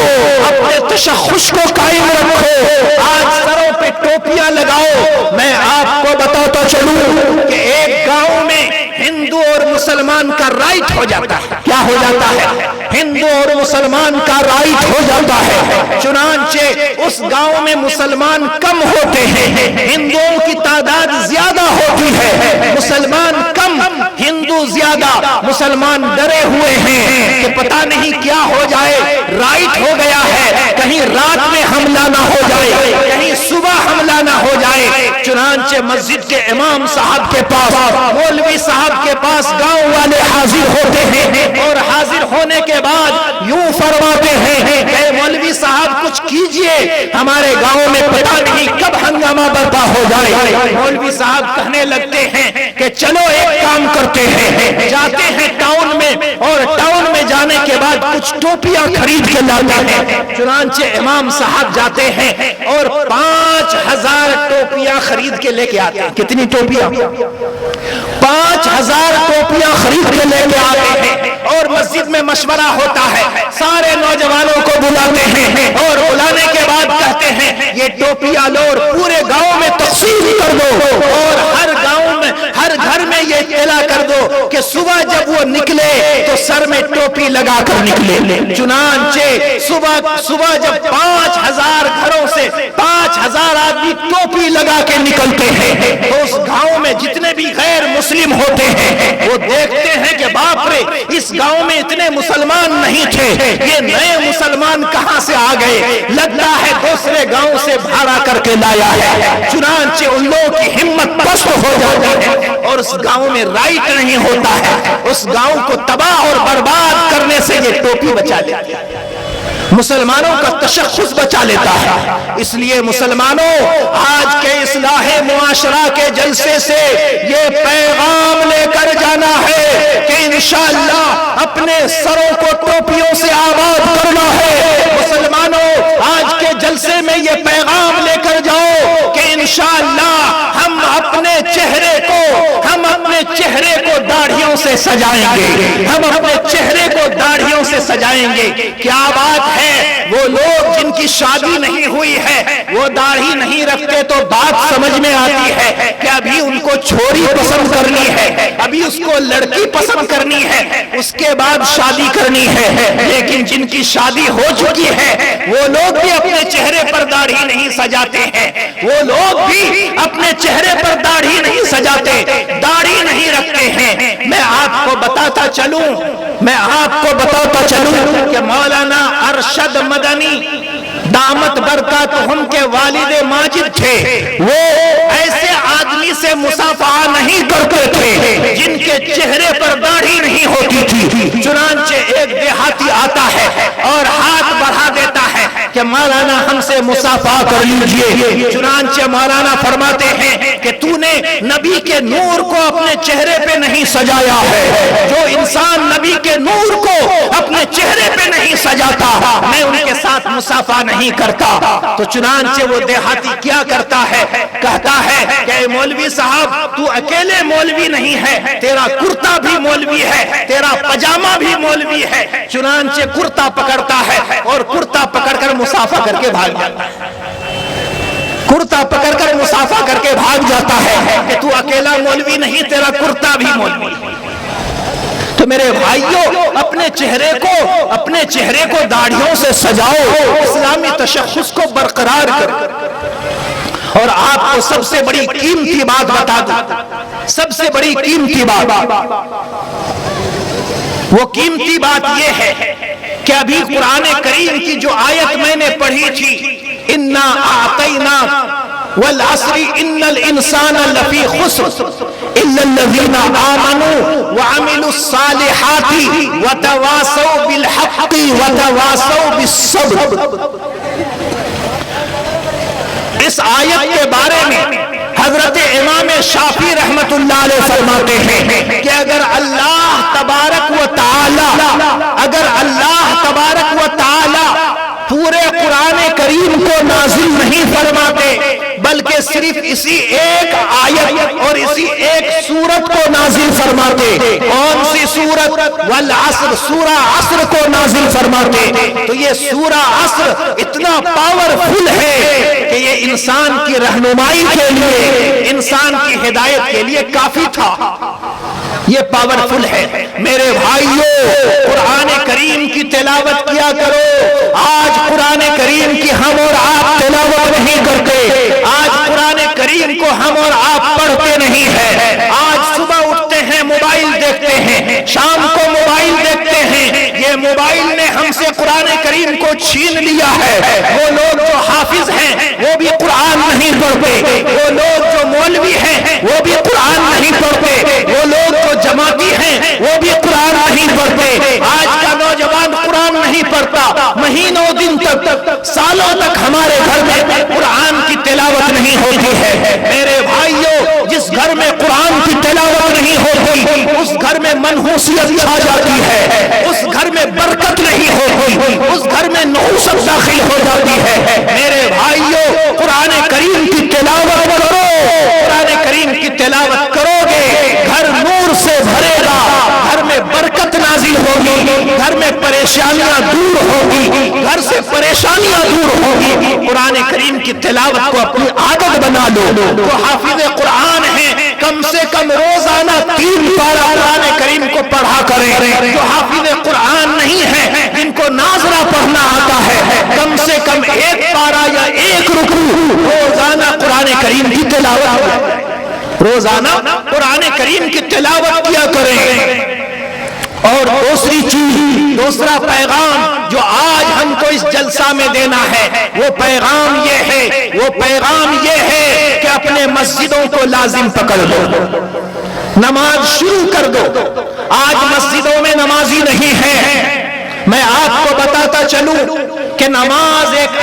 اپنے تشخص کو قائم رکھو، آج سروں پہ ٹوپیاں لگاؤ۔ میں آپ کو بتاتا چلوں کہ ایک گاؤں میں ہندو اور مسلمان کا رائٹ ہو جاتا ہے۔ کیا ہو جاتا ہے؟ ہندو اور مسلمان کا رائٹ ہو جاتا ہے، چنانچہ اس گاؤں میں مسلمان کم ہوتے ہیں، ہندوؤں کی تعداد زیادہ ہوتی ہے، مسلمان کم ہندو زیادہ۔ مسلمان ڈرے ہوئے ہیں کہ پتہ نہیں کیا ہو جائے، رائٹ ہو گیا ہے، کہیں رات میں حملہ نہ ہو جائے، کہیں صبح حملہ نہ ہو جائے۔ چنانچہ مسجد کے امام صاحب کے پاس، مولوی صاحب کے پاس گاؤں والے حاضر ہوتے ہیں اور حاضر ہونے کے بعد یوں فرماتے ہیں کہ مولوی صاحب کچھ کیجئے، ہمارے گاؤں میں پتہ نہیں کب ہنگامہ برپا ہو جائے۔ مولوی صاحب کہنے لگتے ہیں کہ چلو ایک کام کرتے ہیں، جاتے ہیں ٹاؤن میں اور ٹاؤن میں جانے کے بعد کچھ ٹوپیاں خرید کے لاتے ہیں۔ چنانچہ امام صاحب جاتے ہیں اور 5000 ٹوپیاں خرید کے لے کے آتے ہیں۔ کتنی ٹوپیاں؟ 5000 ٹوپیاں خرید کے لے کے آتے ہیں اور مسجد میں مشورہ ہوتا ہے، سارے نوجوانوں کو بلاتے ہیں اور بلانے کے بعد کہتے ہیں یہ ٹوپیاں لو اور پورے گاؤں میں تقسیم کر دو اور ہر گاؤں میں، ہر گھر میں یہ اعلان کر دو کہ صبح جب وہ وہ نکلے تو سر میں ٹوپی لگا کر نکلے. چنانچہ صبح جب 5000 گھروں سے 5000 آدمی ٹوپی لگا کے نکلتے ہیں تو اس گاؤں میں جتنے بھی غیر مسلم ہوتے ہیں وہ دیکھتے ہیں کہ باپ رے اس گاؤں میں اتنے مسلمان نہیں تھے, یہ نئے مسلمان کہاں سے آ گئے, لگتا ہے دوسرے گاؤں سے بھاڑا کر کے لایا ہے. چنانچہ ان لوگوں کی ہمت پست ہو جاتی ہے اور اس گاؤں میں رائٹ نہیں ہوتا ہے, اس گاؤں کو تباہ اور برباد کرنے سے یہ ٹوپی بچا لیتی ہے, مسلمانوں کا تشخص بچا لیتا ہے. اس لیے مسلمانوں آج کے اصلاح معاشرہ کے جلسے سے یہ پیغام لے کر جانا ہے کہ انشاءاللہ اپنے سروں کو ٹوپیوں سے آباد کرنا ہے. مسلمانوں آج کے جلسے میں یہ پیغام لے کر جاؤ کہ انشاءاللہ ہم اپنے چہرے کو داڑھیوں سے سجائیں گے, ہم اپنے چہرے کو داڑھیوں سے سجائیں گے. کیا بات ہے, وہ لوگ جن کی شادی نہیں ہوئی ہے وہ داڑھی نہیں رکھتے تو بات سمجھ میں آتی ہے کہ ابھی ان کو چھوری پسند کرنی ہے, ابھی اس کو لڑکی پسند کرنی ہے, اس کے بعد شادی کرنی ہے. لیکن جن کی شادی ہو چکی ہے وہ لوگ بھی اپنے چہرے پر داڑھی نہیں سجاتے ہیں, وہ لوگ بھی اپنے چہرے پر داڑھی نہیں سجاتے, داڑھی نہیں رکھتے ہیں. میں آپ کو بتاتا چلوں کہ مولانا ارشد مدنی دامت برکاتہم کے والد ماجد تھے, وہ ایسے آدمی سے مصافحہ نہیں کرتے تھے جن کے چہرے پر داڑھی نہیں ہوتی تھی. چنانچہ ایک دیہاتی آتا ہے اور ہاتھ بڑھا دیتا ہے کہ مولانا ہم سے مصافحہ کر لیجئے. چنانچہ مولانا فرماتے ہیں کہ تو نے نبی کے نور کو اپنے چہرے پہ نہیں سجایا ہے, جو انسان نبی کے نور کو اپنے چہرے پہ نہیں سجاتا میں ان کے ساتھ مصافحہ نہیں کرتا. تو چنانچہ وہ دیہاتی کیا کرتا ہے, کہتا ہے کہ اے مولوی صاحب تو اکیلے مولوی نہیں ہے, تیرا کرتا بھی مولوی ہے, تیرا پجامہ بھی مولوی ہے. چنانچہ کرتا پکڑتا ہے اور کرتا پکڑ کر مصافحہ کر کے بھاگ جاتا ہے, کرتا پکڑ کر مصافحہ کر کے بھاگ جاتا ہے کہ تو اکیلا مولوی نہیں, تیرا کرتا بھی مولوی. تو میرے بھائیوں اپنے چہرے کو داڑھیوں سے سجاؤ, اسلامی تشخص کو برقرار کرو. اور آپ کو سب سے بڑی قیمتی بات بتا دوں, سب سے بڑی قیمتی بات, وہ قیمتی بات یہ ہے کہ ابھی قرآن کریم کی جو آیت میں نے پڑھی تھی, اِنَّا أَعْطَيْنَا والعصر ان الانسان لفی خسر الا الذین آمنوا وعملوا الصالحات وتواصوا بالحق وتواصوا بالصبر. اس آیت کے بارے میں حضرت امام شافعی رحمت اللہ علیہ فرماتے ہیں کہ اگر اللہ تبارک و تعالی پورے قرآن کریم کو نازل نہیں فرماتے بلکہ صرف اسی ایک آیت اور اسی ایک سورت کو نازل فرماتے, کون سی سورت؟ والعصر, سورہ عصر کو نازل فرماتے, تو یہ سورہ عصر اتنا پاورفل ہے کہ یہ انسان کی رہنمائی کے لیے, انسان کی ہدایت کے لیے کافی تھا. یہ پاورفل ہے. میرے بھائیوں قرآن کریم کی تلاوت کیا کرو. آج قرآن کریم کی ہم اور آپ تلاوت نہیں کرتے, آج قرآن کریم کو ہم اور آپ پڑھتے نہیں ہیں. آج صبح اٹھتے ہیں موبائل دیکھتے ہیں, شام کو موبائل دیکھتے ہیں. یہ موبائل نے ہم سے قرآن کریم کو چھین لیا ہے. وہ لوگ جو حافظ ہیں وہ بھی قرآن نہیں پڑھتے, وہ لوگ جو مولوی ہیں وہ بھی قرآن نہیں پڑھتے, وہ لوگ جو جماعتی ہیں وہ بھی قرآن نہیں پڑھتے. آج کا نوجوان قرآن نہیں پڑھتا, مہینوں دن تک سالوں تک ہمارے گھر میں قرآن کی تلاوت نہیں ہوتی ہے. میرے بھائیوں جس گھر میں قرآن کی تلاوت نہیں ہوتی اس گھر میں منحوسیت چھا جاتی ہے, اس گھر میں برکت نہیں ہوتی, اس گھر میں نحوست داخل ہو جاتی ہے. میرے بھائیوں قرآن کریم کی تلاوت کرو, قرآن کریم کی تلاوت کرو گے گھر نور سے بھرے گا, گھر میں برکت نازل ہوگی, گھر میں پریشانیاں دور ہوگی, گھر سے پریشانیاں دور ہوگی. قرآن کریم کی تلاوت کو اپنی عادت بنا لو. تو حافظ قرآن ہیں کم سے کم روزانہ 3 پارہ قرآن کریم کو پڑھا کریں. جو حافظ قرآن نہیں ہے جن کو ناظرہ پڑھنا آتا ہے کم سے کم 1 پارہ یا 1 رکوع روزانہ قرآن کریم کی تلاوت روزانہ قرآن کریم کی تلاوت کیا کریں. اور دوسرا پیغام جو آج ہم کو اس جلسہ میں دینا ہے وہ پیغام یہ ہے کہ اپنے مسجدوں کو لازم پکڑ لو. نماز شروع کر دو. آج مسجدوں میں نمازی نہیں ہے. میں آپ کو بتاتا چلوں کہ نماز ایک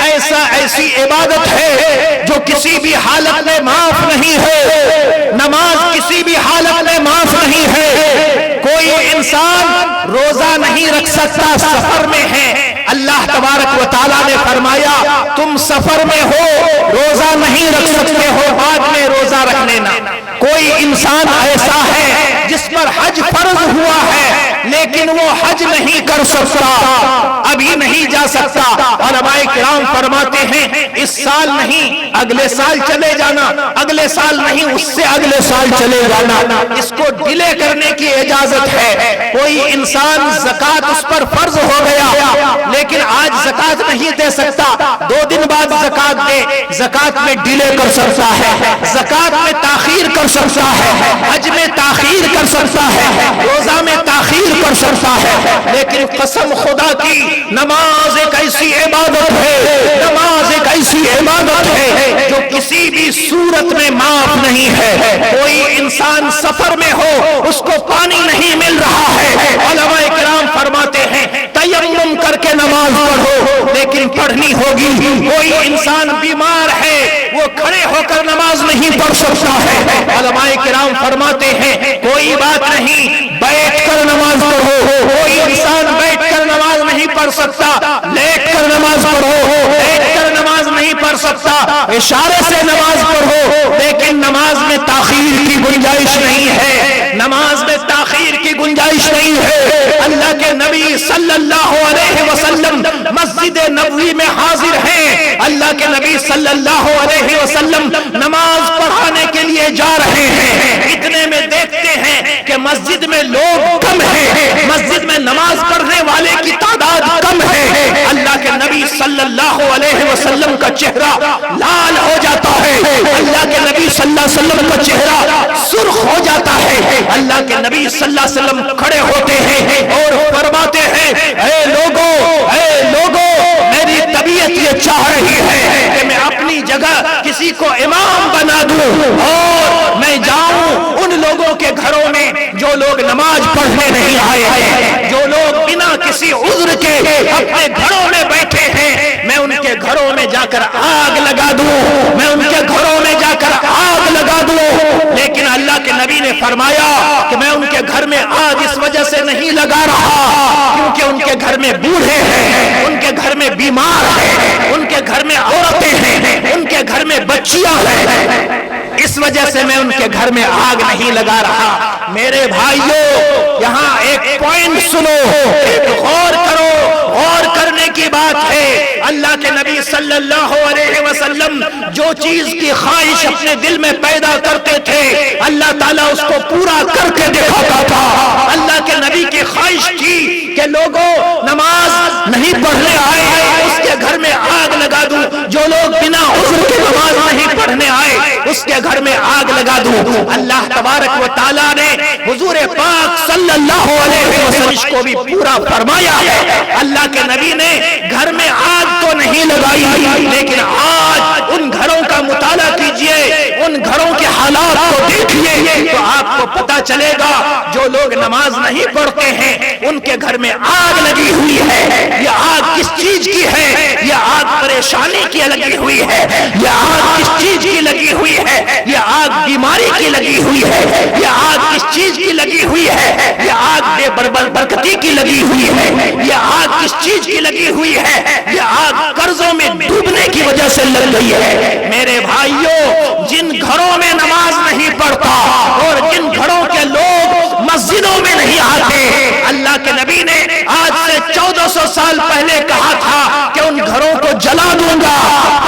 ایسی عبادت ہے جو کسی بھی حالت میں معاف نہیں ہے. نماز کسی بھی حالت میں معاف نہیں ہے. کوئی انسان روزہ نہیں رکھ سکتا سفر میں ہے. اللہ تبارک و تعالیٰ نے فرمایا تم سفر میں ہو روزہ نہیں رکھ سکتے ہو بعد میں روزہ رکھ لینا. کوئی انسان ایسا ہے جس پر حج فرض ہوا ہے لیکن وہ حج نہیں کر سکتا, ابھی نہیں جا سکتا. علماء کرام فرماتے ہیں اس سال نہیں اگلے سال چلے جانا, اگلے سال نہیں اس سے اگلے سال چلے جانا. اس کو ڈیلے کرنے کی اجازت ہے. کوئی انسان زکوٰۃ اس پر فرض ہو گیا لیکن آج زکوٰۃ نہیں دے سکتا, 2 دن بعد زکوٰۃ دے. زکوٰۃ میں ڈیلے کر سکتا ہے, زکوٰۃ میں تاخیر کر سکتا ہے, حج میں تاخیر کر سکتا ہے, روزہ میں تاخیر کر سکتا ہے. لیکن قسم خدا کی نماز ایک ایسی عبادت ہے, نماز ایک ایسی عبادت ہے جو کسی بھی صورت میں معاف نہیں ہے. کوئی انسان سفر میں ہو اس کو پانی نہیں مل رہا ہے, علماء کرام فرماتے ہیں تیمم کر کے نماز پڑھو لیکن پڑھنی ہوگی. کوئی انسان بیمار ہے وہ کھڑے ہو کر نماز نہیں پڑھ سکتا ہے. علماء کرام فرماتے ہیں کوئی بات نہیں بیٹھ کر نماز پڑھو. کوئی انسان بیٹھ کر نماز نہیں پڑھ سکتا لیٹ کر نماز پڑھو, لیٹ کر نماز نہیں پڑھ سکتا اشارے سے نماز پڑھو. لیکن نماز میں تاخیر کی گنجائش نہیں ہے, نماز میں تاخیر کی گنجائش نہیں ہے. اللہ کے نبی صلی اللہ علیہ وسلم مسجد نبوی میں حاضر ہیں. اللہ کے نبی صلی اللہ علیہ وسلم نماز پڑھانے کے لیے جا رہے ہیں. اتنے میں دیکھتے ہیں کہ مسجد میں لوگ کم ہیں, مسجد میں نماز پڑھنے والے کی تعداد کم ہے. اللہ کے نبی صلی اللہ علیہ وسلم کا چہرہ لال ہو جاتا ہے, اللہ کے نبی صلی اللہ علیہ وسلم کا چہرہ سرخ ہو جاتا ہے. اللہ کے نبی صلی اللہ علیہ وسلم کھڑے ہوتے ہیں اور فرماتے ہیں اے لوگوں میری طبیعت یہ چاہ رہی ہے کہ میں اپنی جگہ کسی کو امام بنا دوں اور میں جاؤں ان لوگوں کے گھروں میں جو لوگ نماز پڑھنے نہیں آئے ہیں, جو لوگ بنا کسی عذر کے اپنے گھروں میں بیٹھے ہیں. میں ان کے گھروں میں جا کر آگ لگا دوں, میں ان کے گھروں میں جا کر آگ لگا دوں. لیکن اللہ کے نبی نے فرمایا کہ میں ان کے گھر میں آگ اس وجہ سے نہیں لگا رہا کیونکہ ان کے گھر میں بوڑھے ہیں, ان کے گھر میں بیمار ہیں, ان کے گھر میں عورتیں ہیں, ان کے گھر میں بچیاں ہیں. اس وجہ سے میں ان کے گھر میں آگ نہیں لگا رہا. میرے بھائیوں یہاں ایک پوائنٹ سنو, ایک غور کرو. غور کرنے کی بات ہے اللہ کے نبی صلی اللہ علیہ وسلم جو چیز کی خواہش اپنے دل میں پیدا کرتے تھے اللہ تعالیٰ اس کو پورا کر کے دکھاتا تھا. اللہ کے نبی کی خواہش تھی کہ لوگوں نماز نہیں پڑھنے آئے اس کے گھر میں آگ لگا دوں, جو لوگ بنا عذر کے نماز نہیں پڑھنے آئے اس کے گھر میں آگ لگا دوں. اللہ تبارک و تعالیٰ نے حضور پاک صلی اللہ علیہ وسلم کو بھی پورا فرمایا ہے. اللہ کے نبی نے گھر میں آگ تو نہیں لگائی لیکن آج ان گھروں کا مطالعہ کیجئے, ان گھروں کے حالات کو دیکھیے تو آپ کو پتا چلے گا جو لوگ نماز نہیں پڑھتے ہیں ان کے گھر میں آگ لگی ہوئی ہے. یہ آگ کس چیز کی ہے؟ یہ آگ پریشانی کی لگی ہوئی ہے. یہ آگ کس چیز کی لگی ہوئی ہے؟ یہ آگ بیماری کی لگی ہوئی ہے. یہ آگ کس چیز کی لگی ہوئی ہے؟ یہ آگ بے برکتی کی لگی ہوئی ہے. یہ آگ کس چیز کی لگی ہوئی ہے؟ یہ آگ قرضوں میں ڈوبنے کی وجہ سے لگ گئی ہے. میرے بھائیوں جن گھروں میں نماز نہیں پڑھتا اور جن گھروں کے لوگ مسجدوں میں نہیں آتے اللہ کے نبی نے آج سے 1400 سال پہلے کہا تھا کہ ان گھروں کو جلا دوں گا.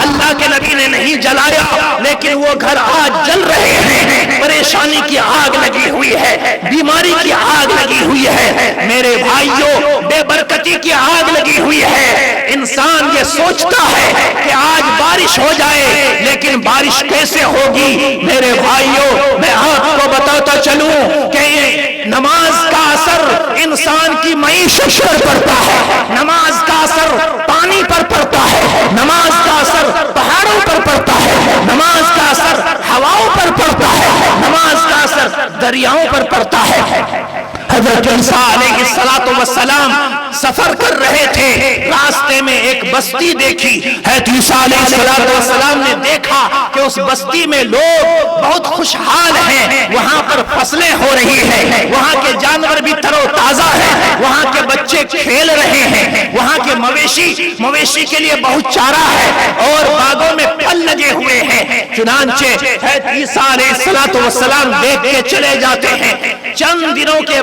اللہ کے نبی نے نہیں جلایا لیکن لیکن وہ گھر آج جل رہے ہیں، پریشانی کی آگ لگی ہوئی ہے، بیماری کی آگ لگی ہوئی ہے، میرے بھائیوں بے برکتی کی آگ لگی ہوئی ہے۔ انسان یہ سوچتا ہے کہ آج بارش ہو جائے، لیکن بارش کیسے ہوگی؟ میرے بھائیوں میں آپ کو بتاتا چلوں کہ یہ نماز کا اثر انسان کی معیشت پر پڑتا ہے، نماز کا اثر پانی پر پڑتا ہے، نماز کا اثر پہاڑوں پر پڑتا ہے، نماز کا اثر ہواؤں پر پڑتا ہے، نماز کا اثر دریاؤں پر پڑتا ہے۔ حضرت عیسیٰ علیہ السلام سفر کر رہے تھے، راستے میں ایک بستی دیکھی۔ حضرت عیسیٰ علیہ السلام نے دیکھا کہ اس بستی میں لوگ بہت خوشحال ہیں، وہاں پر فصلیں ہو رہی ہیں، وہاں کے جانور بھی تر و تازہ ہیں، وہاں کے بچے کھیل رہے ہیں، وہاں کے مویشی کے لیے بہت چارہ ہے اور باغوں میں پھل لگے ہوئے ہیں۔ چنانچہ حضرت عیسیٰ علیہ السلام دیکھ کے چلے جاتے ہیں۔ چند دنوں کے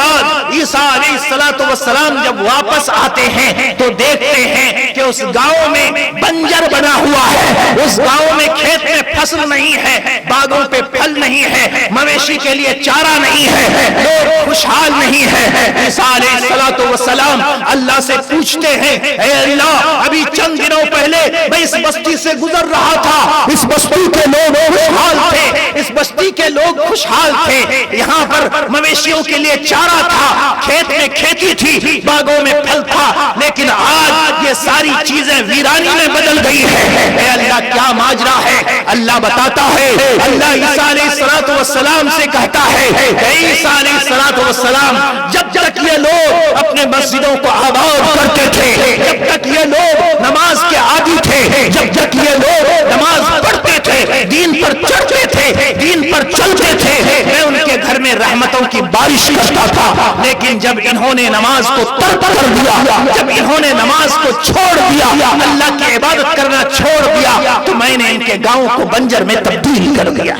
بعد عیسیٰ علیہ السلام جب واپس آتے ہیں تو دیکھتے ہیں کہ اس گاؤں میں بنجر بنا ہوا ہے، اس گاؤں میں کھیت میں فصل نہیں ہے، باغوں پہ پھل نہیں ہے، مویشی کے لیے چارہ نہیں ہے، لوگ خوشحال نہیں ہیں۔ عیسیٰ علیہ السلام اللہ سے پوچھتے ہیں، اے اللہ، ابھی چند دنوں پہلے میں اس بستی سے گزر رہا تھا، اس بستی کے لوگ خوشحال تھے، اس بستی کے لوگ خوشحال تھے، یہاں پر مویشیوں کے لیے چارہ تھا، کھیت میں کھیتی تھی، باغوں میں پھل تھا، لیکن آج یہ ساری چیزیں ویرانی میں بدل گئی ہیں۔ اے اللہ، کیا ماجرا ہے؟ اللہ بتاتا ہے، اللہ عیسیٰ علیہ السلام سے کہتا ہے، اے عیسیٰ علیہ السلام، جب تک یہ لوگ اپنے مسجدوں کو آباد کرتے تھے، جب تک یہ لوگ نماز کے عادی تھے، جب تک یہ لوگ نماز پڑھتے تھے، دین پر چڑھتے تھے، دین پر چلتے تھے، میں ان کے گھر میں رحمتوں کی بارش کرتا تھا۔ لیکن جب انہوں نے نماز کو ترک کر دیا، جب انہوں نے نماز کو چھوڑ دیا، اللہ کی عبادت کرنا چھوڑ دیا، تو میں نے ان کے گاؤں کو بنجر میں تبدیل کر دیا،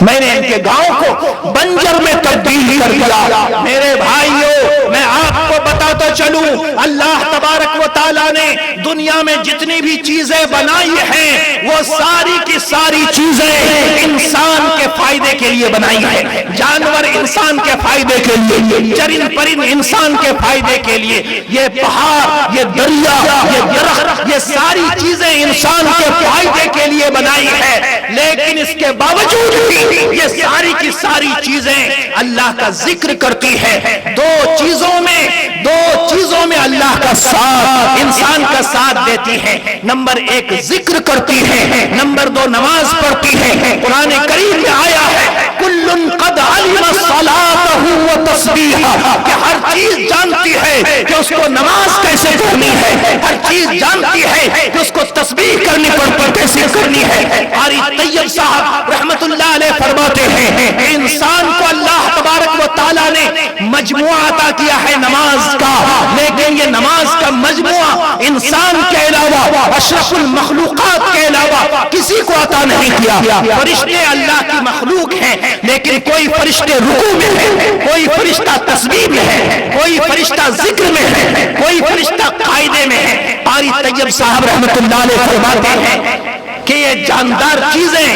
میں نے ان کے گاؤں کو بنجر میں تبدیل کر دیا۔ میرے بھائیوں، میں آپ کو بتاتا چلوں، اللہ تبارک و تعالیٰ نے دنیا میں جتنی بھی چیزیں بنائی ہیں، وہ ساری کی ساری چیزیں انسان کے فائدے کے لیے بنائی ہیں۔ جانور انسان کے فائدے کے لیے، چرند پرند انسان کے فائدے کے لیے، یہ پہاڑ، یہ دریا، یہ درخت، یہ ساری چیزیں انسان کے فائدے کے لیے بنائی ہے۔ لیکن اس کے باوجود بھی یہ ساری کی ساری چیزیں اللہ کا ذکر کرتی ہے۔ دو چیزوں میں اللہ کا ساتھ، انسان کا ساتھ دیتی ہے۔ نمبر ایک ذکر کرتی ہے، نمبر دو نماز پڑھتی ہے۔ قرآن کریم میں آیا ہے، کل قد علم صلاته وتسبیحہ، کہ ہر چیز جانتی ہے کہ اس کو نماز کیسے کرنی ہے، ہر چیز جانتی ہے کہ اس کو تسبیح کرنی کیسے کرنی ہے۔ قاری طیب صاحب رحمت اللہ علیہ فرماتے ہیں، انسان کو اللہ تبارک و تعالیٰ نے مجموعہ عطا کیا ہے نماز کا، لیکن یہ نماز کا مجموعہ انسان کے علاوہ، اشرف المخلوقات کے علاوہ کسی کو عطا نہیں کیا۔ فرشتے اللہ کی مخلوق ہیں، لیکن کوئی فرشتے رکوع میں ہے، کوئی فرشتہ تسبیح میں ہے، کوئی فرشتہ ذکر میں ہے، کوئی فرشتہ قاعدے میں ہے۔ قاری طیب صاحب رحمت اللہ علیہ فرماتے ہیں کہ یہ جاندار چیزیں،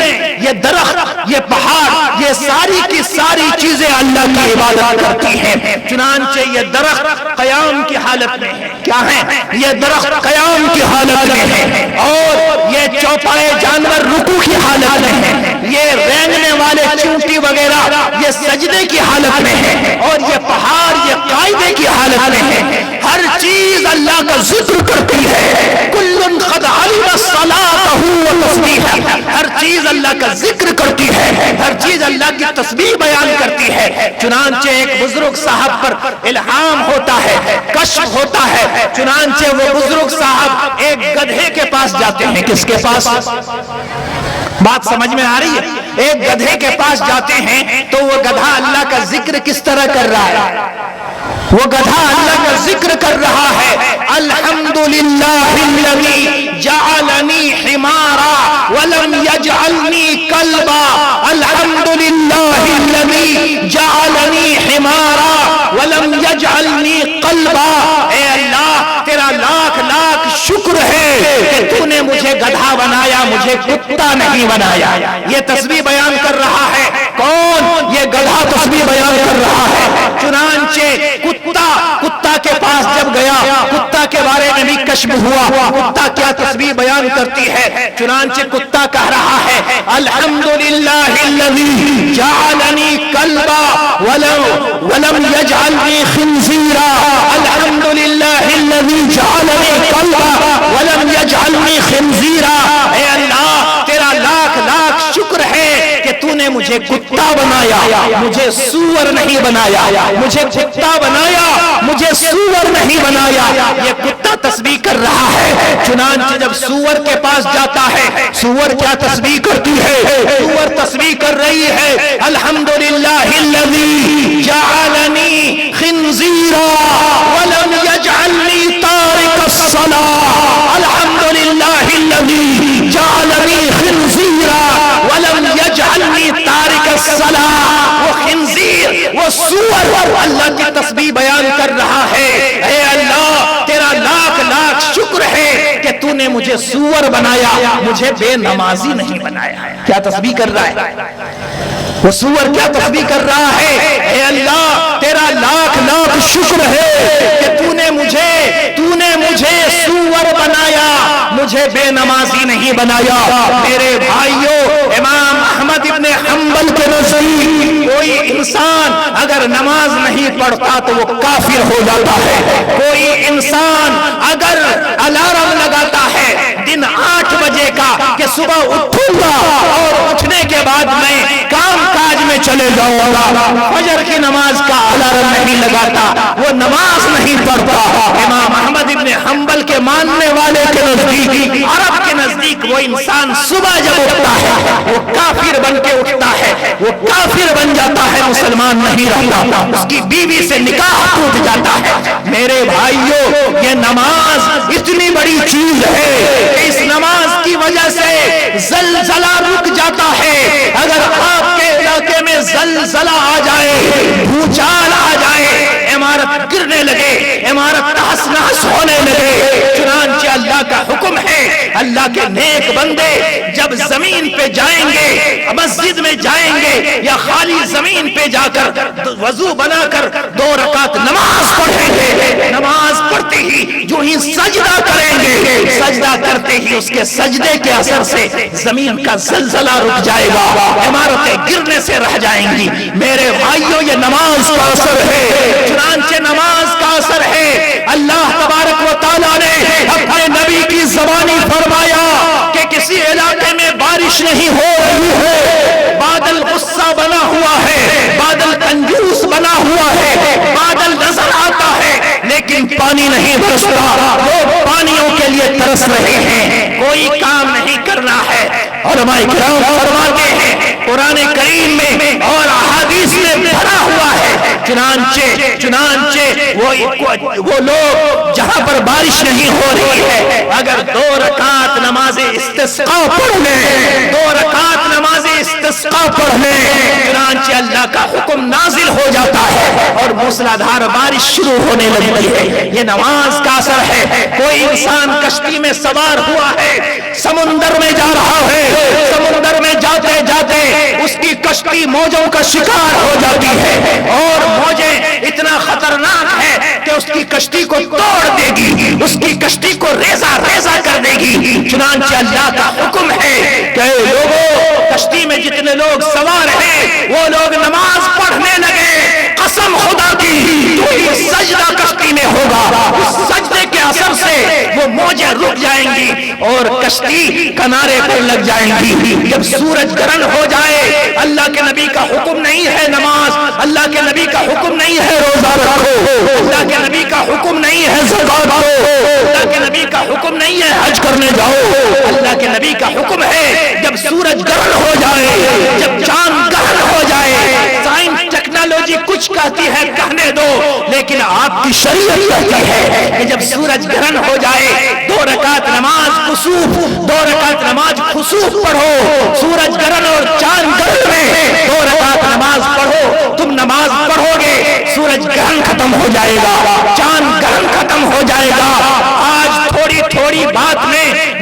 یہ درخت، یہ پہاڑ، یہ ساری کی ساری چیزیں اللہ کی عبادت کرتی ہیں۔ چنانچہ یہ درخت قیام کی حالت میں ہے، کیا ہے؟ یہ درخت قیام کی حالت میں ہے، اور یہ چوپائے جانور رکوع کی حالت میں ہے، یہ رینگنے والے چونٹی وغیرہ یہ سجدے کی حالت میں ہے، اور یہ پہاڑ یہ قاعدے کی حالت میں ہے۔ ہر چیز اللہ کا ذکر کرتی ہے۔ کل قد علم صلاته وتسبیحہ، ہر چیز اللہ کا ذکر کرتی ہے، ہر چیز اللہ کی تسبیح بیان کرتی ہے۔ چنانچہ ایک بزرگ صاحب پر الہام ہوتا ہے، کشف ہوتا ہے۔ چنانچہ وہ بزرگ صاحب ایک گدھے کے پاس جاتے ہیں۔ کس کے پاس؟ بات سمجھ میں آ رہی ہے؟ ایک گدھے کے پاس جاتے ہیں تو وہ گدھا اللہ کا ذکر کس طرح کر رہا ہے؟ وہ گدھا اللہ کا ذکر کر رہا ہے، الحمدللہ الذی جعلنی حمارا ولم یجعلنی کلبا، الحمدللہ الذی جعلنی حمارا ولم یجعلنی قلبا۔ اے اللہ، تیرا لاکھ لاکھ شکر ہے کہ تو نے مجھے گدھا بنایا, مجھے کتا نہیں بنایا. یہ تسبیح بیان کر رہا ہے. کون؟ یہ گدھا تسبیح بیان کر رہا ہے. چنانچہ کتا کے پاس جب گیا, کتا کے بارے میں بھی کشف ہوا, کتا کیا تسبیح بیان کرتی ہے. چنانچہ کتا کہہ رہا ہے الحمدللہ الذی جعلنی کلبا ولم یجعلنی خنزیرا. الحمدللہ الذی جعلنی کلبا ولم یجعلنی خنزیرا. اے اللہ تیرا لاکھ لاکھ شکر ہے کہ تو نے مجھے کتا بنایا, مجھے سور نہیں بنایا. مجھے کتا بنایا, مجھے سور نہیں بنایا. یہ کتا تسبیح کر رہا ہے. چنانچہ جب سور کے پاس جاتا ہے, سور کیا تسبیح کرتی ہے؟ سور تسبیح کر رہی ہے الحمدللہ الذی جعلنی خنزیرا ولم یجعلنی تارک الصلاۃ. الحمدللہ الذی جعلنی خنزیرا ولم یجعلنی تارک الصلاۃ. وہ خنزیر, وہ سور اللہ کی تسبیح بیان کر رہا ہے. اے اللہ تیرا لاکھ لاکھ شکر ہے کہ تو نے مجھے سور بنایا, مجھے بے نمازی نہیں بنایا. کیا تسبیح کر رہا ہے وہ سور؟ کیا تسبیح کر رہا ہے؟ اے اللہ تیرا لاکھ لاکھ شکر ہے کہ تو نے مجھے سور بنایا, مجھے بے نمازی نہیں بنایا. میرے بھائیوں, امام احمد ابن حنبل کے نزدیک کوئی انسان اگر نماز نہیں پڑھتا تو وہ کافر ہو جاتا ہے. کوئی انسان اگر الارم لگاتا ہے دن 8 بجے کا کہ صبح اٹھوں گا اور اٹھنے کے بعد میں کام کاج میں چلے جاؤں گا, فجر کی نماز کا الارم نہیں لگاتا, وہ نماز نہیں پڑھتا. امام احمد ابن حنبل کے ماننے والے کے نزدیک, عرب کے نزدیک, وہ انسان صبح جب اٹھتا ہے وہ کافر بن کے اٹھتا ہے, وہ کافر بن جاتا ہے, مسلمان نہیں رہتا. اس کی بیوی سے نکاح ٹوٹ جاتا ہے. میرے بھائیوں, یہ نماز اتنی بڑی چیز ہے کہ اس نماز کی وجہ سے زلزلہ رک جاتا ہے. اگر آپ کے علاقے میں زلزلہ آ جائے, بھوچال آ جائے, عمارت گرنے لگے, عمارت تہس نہس ہونے لگے, چنانچہ اللہ کا حکم ہے اللہ کے نیک بندے جب زمین پہ جائیں گے, مسجد میں جائیں گے یا خالی زمین پہ جا کر وضو بنا کر 2 رکعت نماز پڑھیں گے, نماز پڑھتے ہی جو ہی سجدہ کریں گے, سجدہ کرتے ہی اس کے سجدے کے اثر سے زمین کا زلزلہ رک جائے گا, عمارتیں گرنے سے رہ جائیں گی. میرے بھائیوں, یہ نماز کا اثر ہے. چنانچہ نماز کا اثر ہے. اللہ تبارک و تعالیٰ نے اپنے نبی کی زبانی فرمایا کہ کسی علاقے میں بارش نہیں ہو رہی ہے, بادل غصہ بنا ہوا ہے, بادل کنجوس بنا ہوا ہے, بادل نظر آتا ہے لیکن پانی نہیں برستا, لوگ پانیوں کے لیے ترس رہے ہیں, کوئی کام نہیں کرنا ہے. علماء کرام فرماتے ہیں قرآن کریم میں اور احادیث میں بھرا ہوا ہے. چنانچہ وہ لوگ جہاں پر بارش نہیں ہو رہی ہے اگر 2 رکعت نماز استسقاء پڑھ لیں, 2 رکعت نماز استسقاء پڑھ لیں, چنانچہ اللہ کا حکم نازل ہو جاتا ہے اور موسلادھار بارش شروع ہونے لگتی ہے. یہ نماز کا اثر ہے. کوئی انسان کشتی میں سوار ہوا ہے, سمندر میں جا رہا ہے, سمندر میں جاتے جاتے اس کی کشتی موجوں کا شکار ہو جاتی ہے اور موجیں اتنا خطرناک ہے کہ اس کی کشتی کو توڑ دے گی, اس کی کشتی کو ریزہ ریزہ کر دے گی. چنانچہ اللہ کا حکم ہے کہ لوگوں, کشتی میں جتنے لوگ سوار ہیں وہ لوگ نماز پڑھنے لگے. قسم خدا کی تو یہ سجدہ کشتی میں ہوگا, اس سجدے کے اثر سے وہ موجیں رک جائیں گی اور کشتی کنارے پر لگ جائیں گی. جب سورج گرہن ہو جائے, اللہ کے نبی کا حکم نہیں ہے نماز, اللہ کے نبی کا حکم نہیں ہے روزہ رکھو, اللہ کے نبی کا حکم نہیں ہے زکات دو, اللہ کے نبی کا حکم نہیں ہے حج کرنے جاؤ. اللہ کے نبی کا حکم ہے جب سورج گرہن ہو جائے, جب چاند گرہن ہو جائے, سائنس ٹیکنالوجی کچھ کہتی ہے کہنے دو, لیکن آپ کی شریعت کہتی ہے کہ جب سورج گرہن ہو جائے 2 رکعت نماز خسوف, 2 رکعت نماز خسوف پڑھو. سورج گرہن اور چاند گرہن میں 2 رکعت نماز پڑھو. تم نماز پڑھو گے, سورج گرہن ختم ہو جائے گا, چاند گرہن ختم ہو جائے گا. آج تھوڑی تھوڑی بات میں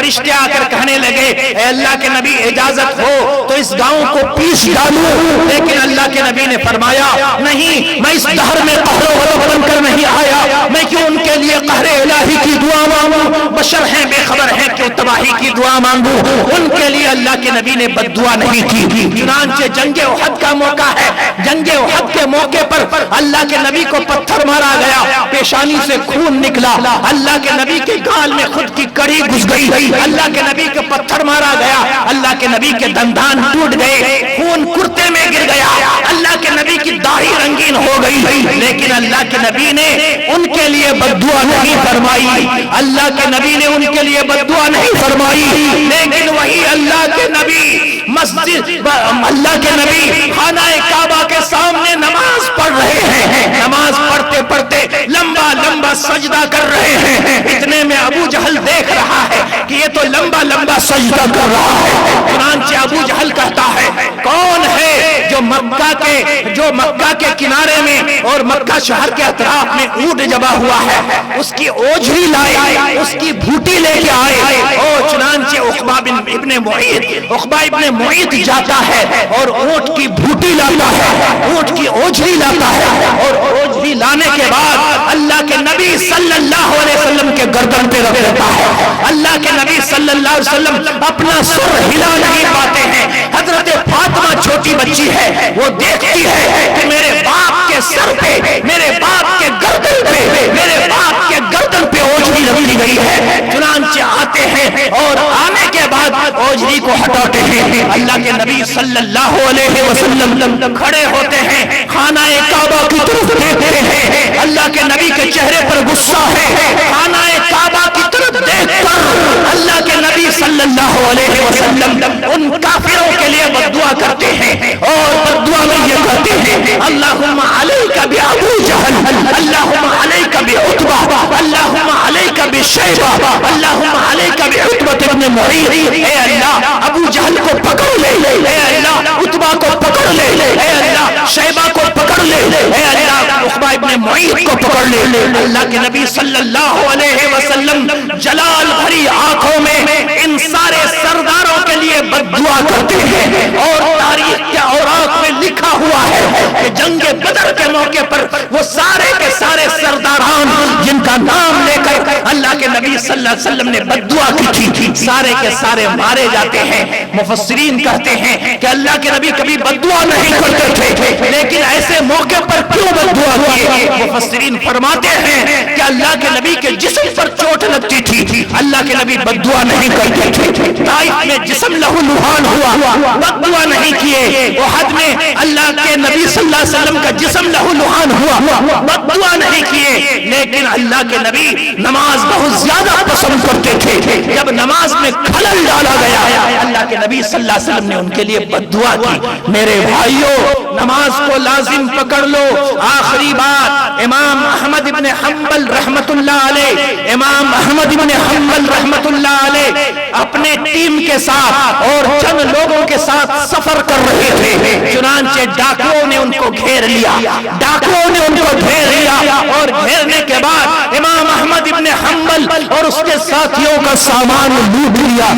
فرشتے آ کر کہنے لگے اے اللہ کے نبی اجازت ہو تو اس گاؤں کو پیس ڈالوں، لیکن اللہ کے نبی نے فرمایا نہیں، میں اس دہر میں قہر و غضب بن کر نہیں آیا، میں کیوں ان کے لیے قہر الہی کی دعا مانگوں، بشر ہیں بے خبر ہیں کیوں تباہی کی دعا مانگوں، ان کے لیے اللہ کے نبی نے بد دعا نہیں کی۔ چنانچہ جنگ احد کا موقع ہے، جنگ احد کے موقع پر اللہ کے نبی کو پتھر مارا گیا، پیشانی سے خون نکلا، اللہ کے نبی کے گال میں خود کی کڑی گھس گئی، اللہ کے نبی کو پتھر مارا گیا، اللہ کے نبی کے دندان ٹوٹ گئے، خون کرتے میں گر گیا، اللہ کے نبی کی داڑھی رنگین ہو گئی، لیکن اللہ کے نبی نے ان کے لیے بد دعا نہیں فرمائی، اللہ کے نبی نے ان کے لیے بد دعا نہیں فرمائی، لیکن وہی اللہ کے نبی مسجد اللہ کے نبی خانہ کعبہ کے سامنے نماز پڑھ رہے ہیں، نماز پڑھتے پڑھتے لمبا لمبا سجدہ کر رہے ہیں، اتنے میں ابو جہل دیکھ رہا ہے کہ یہ تو لمبا لمبا سجدہ کر رہا ہے، چنانچہ ابو جہل کہتا ہے کون ہے جو مکہ کے کنارے میں اور مکہ شہر کے اطراف میں اونٹ جبا ہوا ہے، اس کی اوجھری لائے، اس کی بھوٹی لے کے آئے، اور چنانچہ عقبہ ابن معیط جاتا ہے اور اونٹ کی بھوٹی لاتا ہے، اونٹ کی اوجھری لاتا ہے، اور اوجھری لانے کے بعد اللہ کے نبی صلی اللہ علیہ وسلم کے گردن پہ رکھ دیتا ہے، اللہ کے نبی صلی اللہ علیہ وسلم اپنا سر ہلا نہیں پاتے ہیں، حضرت فاطمہ چھوٹی بچی ہے، وہ دیکھتی ہے کہ میرے باپ کے سر پہ، میرے باپ کے گردن پہ، میرے باپ کے گردن پہ اوجھری رکھی گئی ہے، چنانچہ آتے ہیں اور آنے کے بعد اوجھری کو ہٹاتے ہیں، اللہ کے نبی صلی اللہ علیہ وسلم کھڑے ہوتے ہیں، خانہ کعبہ کی طرف دیکھتے ہیں، اللہ کے نبی کے چہرے پر غصہ ہے، خانہ کعبہ کی طرف دیکھ کر اللہ کے نبی صلی اللہ علیہ وسلم ان کافروں کے لیے بد دعا کرتے ہیں، اور بد دعا میں یہ کہتے ہیں اللہم علیک بابو جہل، اللہم علیک بعتبہ، اللہم علیک بشیبہ، اللہم علیک بعتبہ ابن معیط، اے اللہ ابو جہل کو پکڑ لے، اے اللہ عتبہ کو پکڑ لے، اے اللہ شیبہ کو پکڑ لے، اے اللہ عقبہ ابن معیط کو پکڑ لے۔ اللہ کے نبی صلی اللہ علیہ وسلم جلال بھری آنکھوں میں ان سارے سرداروں کے لیے بد دعا کرتے ہیں، اور تاریخ کے اوراق میں لکھا ہوا ہے کہ جنگ بدر کے موقع پر وہ سارے کے سارے سرداران جن کا نام لے کر اللہ کے نبی صلی اللہ علیہ وسلم نے بد دعا کی تھی، سارے کے سارے مارے جاتے ہیں۔ مفسرین کہتے ہیں کہ اللہ کے نبی کبھی بد دعا نہیں کرتے تھے، لیکن ایسے موقع پر کیوں بد دعا کیے؟ مفسرین فرماتے ہیں کہ اللہ کے نبی کے جسم پر چوٹ لگتی تھی، اللہ کے نبی بد دعا نہیں کرتے تھے، طائف میں جسم لہو لہان ہوا، بد دعا نہیں کیے، احد میں اللہ کے نبی صلی اللہ علیہ وسلم کا جسم لہو لہان ہوا، بد دعا نہیں کیے، لیکن اللہ کے نبی نماز بہت زیادہ پسند کرتے تھے، جب نماز میں خلل ڈالا گیا اللہ کے نبی صلی اللہ علیہ وسلم نے ان کے لیے بد دعا کی۔ میرے بھائیوں نماز کو لازم پکڑ لو۔ آخری بات، امام احمد ابن حنبل رحمت اللہ علیہ، امام احمد ابن حنبل رحمت اللہ علیہ اپنے ٹیم کے ساتھ اور چند لوگوں کے ساتھ سفر کر رہے تھے، چنانچہ ڈاکوؤں نے ان کو گھیر لیا، ڈاکوؤں نے ان کو گھیر لیا، اور گھیرنے کے بعد امام احمد ابن حنبل اور اس کے ساتھیوں کا سامان لوٹ لیا،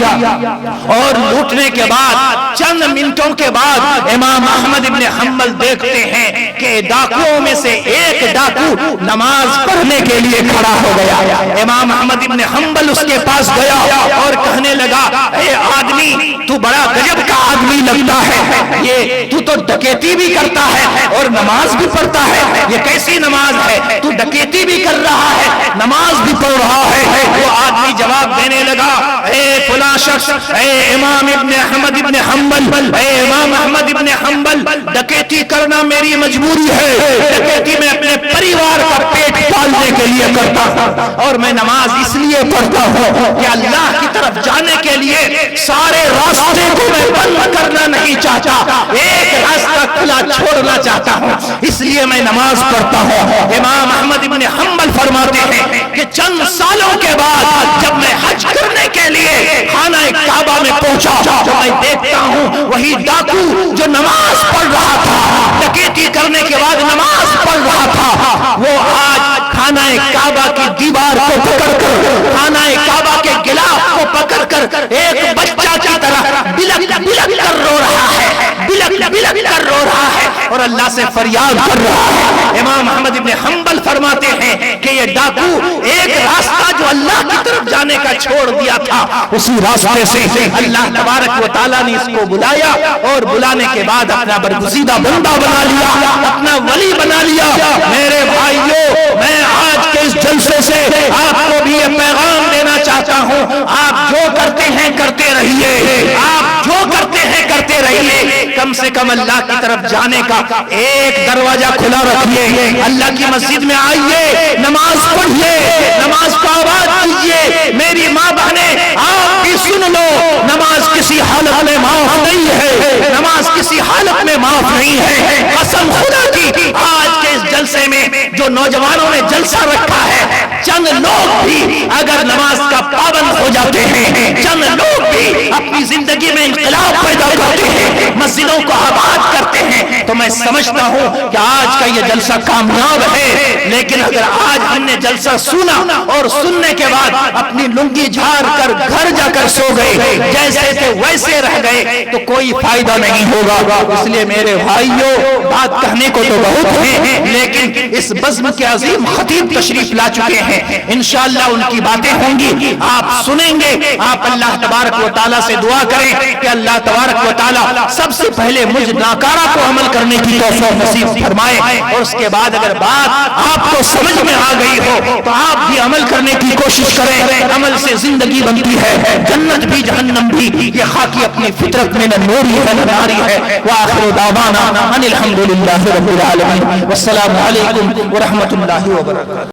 اور لوٹنے کے بعد چند منٹوں کے بعد امام احمد ابن حنبل دیکھتے ہیں کہ ڈاکوؤں میں سے ایک ڈاکو نماز پڑھنے کے لیے کھڑا ہو گیا۔ امام احمد ابن حنبل اس کے پاس گیا اور کہنے لگا اے آدمی تو بڑا گجب کا آدمی لگتا ہے، یہ تو ڈکیتی بھی کرتا ہے اور نماز بھی پڑھتا ہے، یہ کیسی نماز ہے؟ تو ڈکیتی بھی کر رہا ہے، نماز بھی پڑھ رہا ہے۔ وہ آدمی جواب دینے لگا اے فلاں شخص، اے امام ابن احمد ابن حنبل، اے امام احمد ابن حنبل، ڈکیتی کرنا میری مجبوری ہے، ڈکیتی میں اپنے پریوار کا پیٹ پالنے کے لیے کرتا ہوں، اور میں نماز اس لیے پڑھتا ہوں کہ اللہ کی طرف جانے کے لیے سارے راستے کو میں بند کرنا نہیں چاہتا، ایک راستہ کھلا چھوڑنا چاہتا ہوں، اس لیے میں نماز پڑھتا ہوں۔ امام احمد ابن حنبل فرماتے ہیں کہ چند سالوں کے بعد جب میں حج کرنے کے لیے خانہ کعبہ میں پہنچا تو میں دیکھتا ہوں وہی ڈاکو جو نماز پڑھ رہا تھا، ڈکیتی کرنے کے بعد نماز پڑھ رہا تھا، وہ آج خانہ کعبہ کی دیوار کو پکڑ کر، خانہ کعبہ کے غلاف کو کر کر ایک بچہ کی طرح بلک بلک کر رو رہا ہے، بلک بلک کر رو رہا ہے اور اللہ سے فریاد کر رہا ہے۔ امام احمد بن حنبل فرماتے ہیں کہ یہ ڈاکو ایک راستہ جو اللہ کی طرف جانے کا چھوڑ دیا تھا، اسی راستے سے اللہ تبارک و تعالیٰ نے اس کو بلایا اور بلانے کے بعد اپنا برگزیدہ بندہ بنا لیا، اپنا ولی بنا لیا۔ میرے بھائیوں، میں آج کے اس جلسے سے آپ کو بھی یہ پیغام دینا چاہتا ہوں، آپ جو کرتے ہیں کرتے رہیے، آپ جو کرتے ہیں کرتے رہیے، کم سے کم اللہ کی طرف جانے کا ایک دروازہ کھلا رکھیے۔ اللہ کی مسجد میں آئیے، نماز پڑھیے، نماز کو آباد کیجیے۔ میری ماں بہنیں آپ بھی سن لو، نماز کسی حالت میں معاف نہیں ہے، نماز کسی حالت میں معاف نہیں ہے۔ قسم خدا کی، آج کے اس جلسے میں جو نوجوانوں نے جلسہ رکھا ہے، چند لوگ بھی اگر نماز کا پابند ہو جاتے ہیں، چند لوگ بھی اپنی زندگی میں انقلاب پیدا کرتے ہیں، مسجدوں کو آباد کرتے ہیں، تو میں سمجھتا ہوں کہ آج کا یہ جلسہ کامیاب ہے۔ لیکن اگر آج ہم نے جلسہ سنا اور سننے کے بعد اپنی لنگی جھاڑ کر گھر جا کر سو گئے، جیسے کہ ویسے رہ گئے، تو کوئی فائدہ نہیں ہوگا۔ اس لیے میرے بھائیوں، بات کہنے کو تو بہت ہے، لیکن اس بزم کے عظیم خطیب تشریف لا چکے ہیں، انشاءاللہ ان کی باتیں ہوں گی، آپ سنیں گے۔ آپ اللہ تبارک و تعالیٰ سے دعا کریں کہ اللہ تبارک و تعالیٰ سب سے پہلے مجھ ناکارہ کو عمل کرنے کی توفیق نصیب فرمائے، اور اس کے بعد اگر بات آپ کو سمجھ میں آ گئی ہو تو آپ بھی عمل کرنے کی کوشش کریں۔ عمل سے زندگی بنتی ہے، جنت بھی جہنم بھی، یہ خاکی اپنی فطرت میں نہ نوری ہے نہ ناری ہے۔ وآخر دعوانا ان الحمدللہ رب العالمین، والسلام علیکم ورحمۃ اللہ وبرکاتہ۔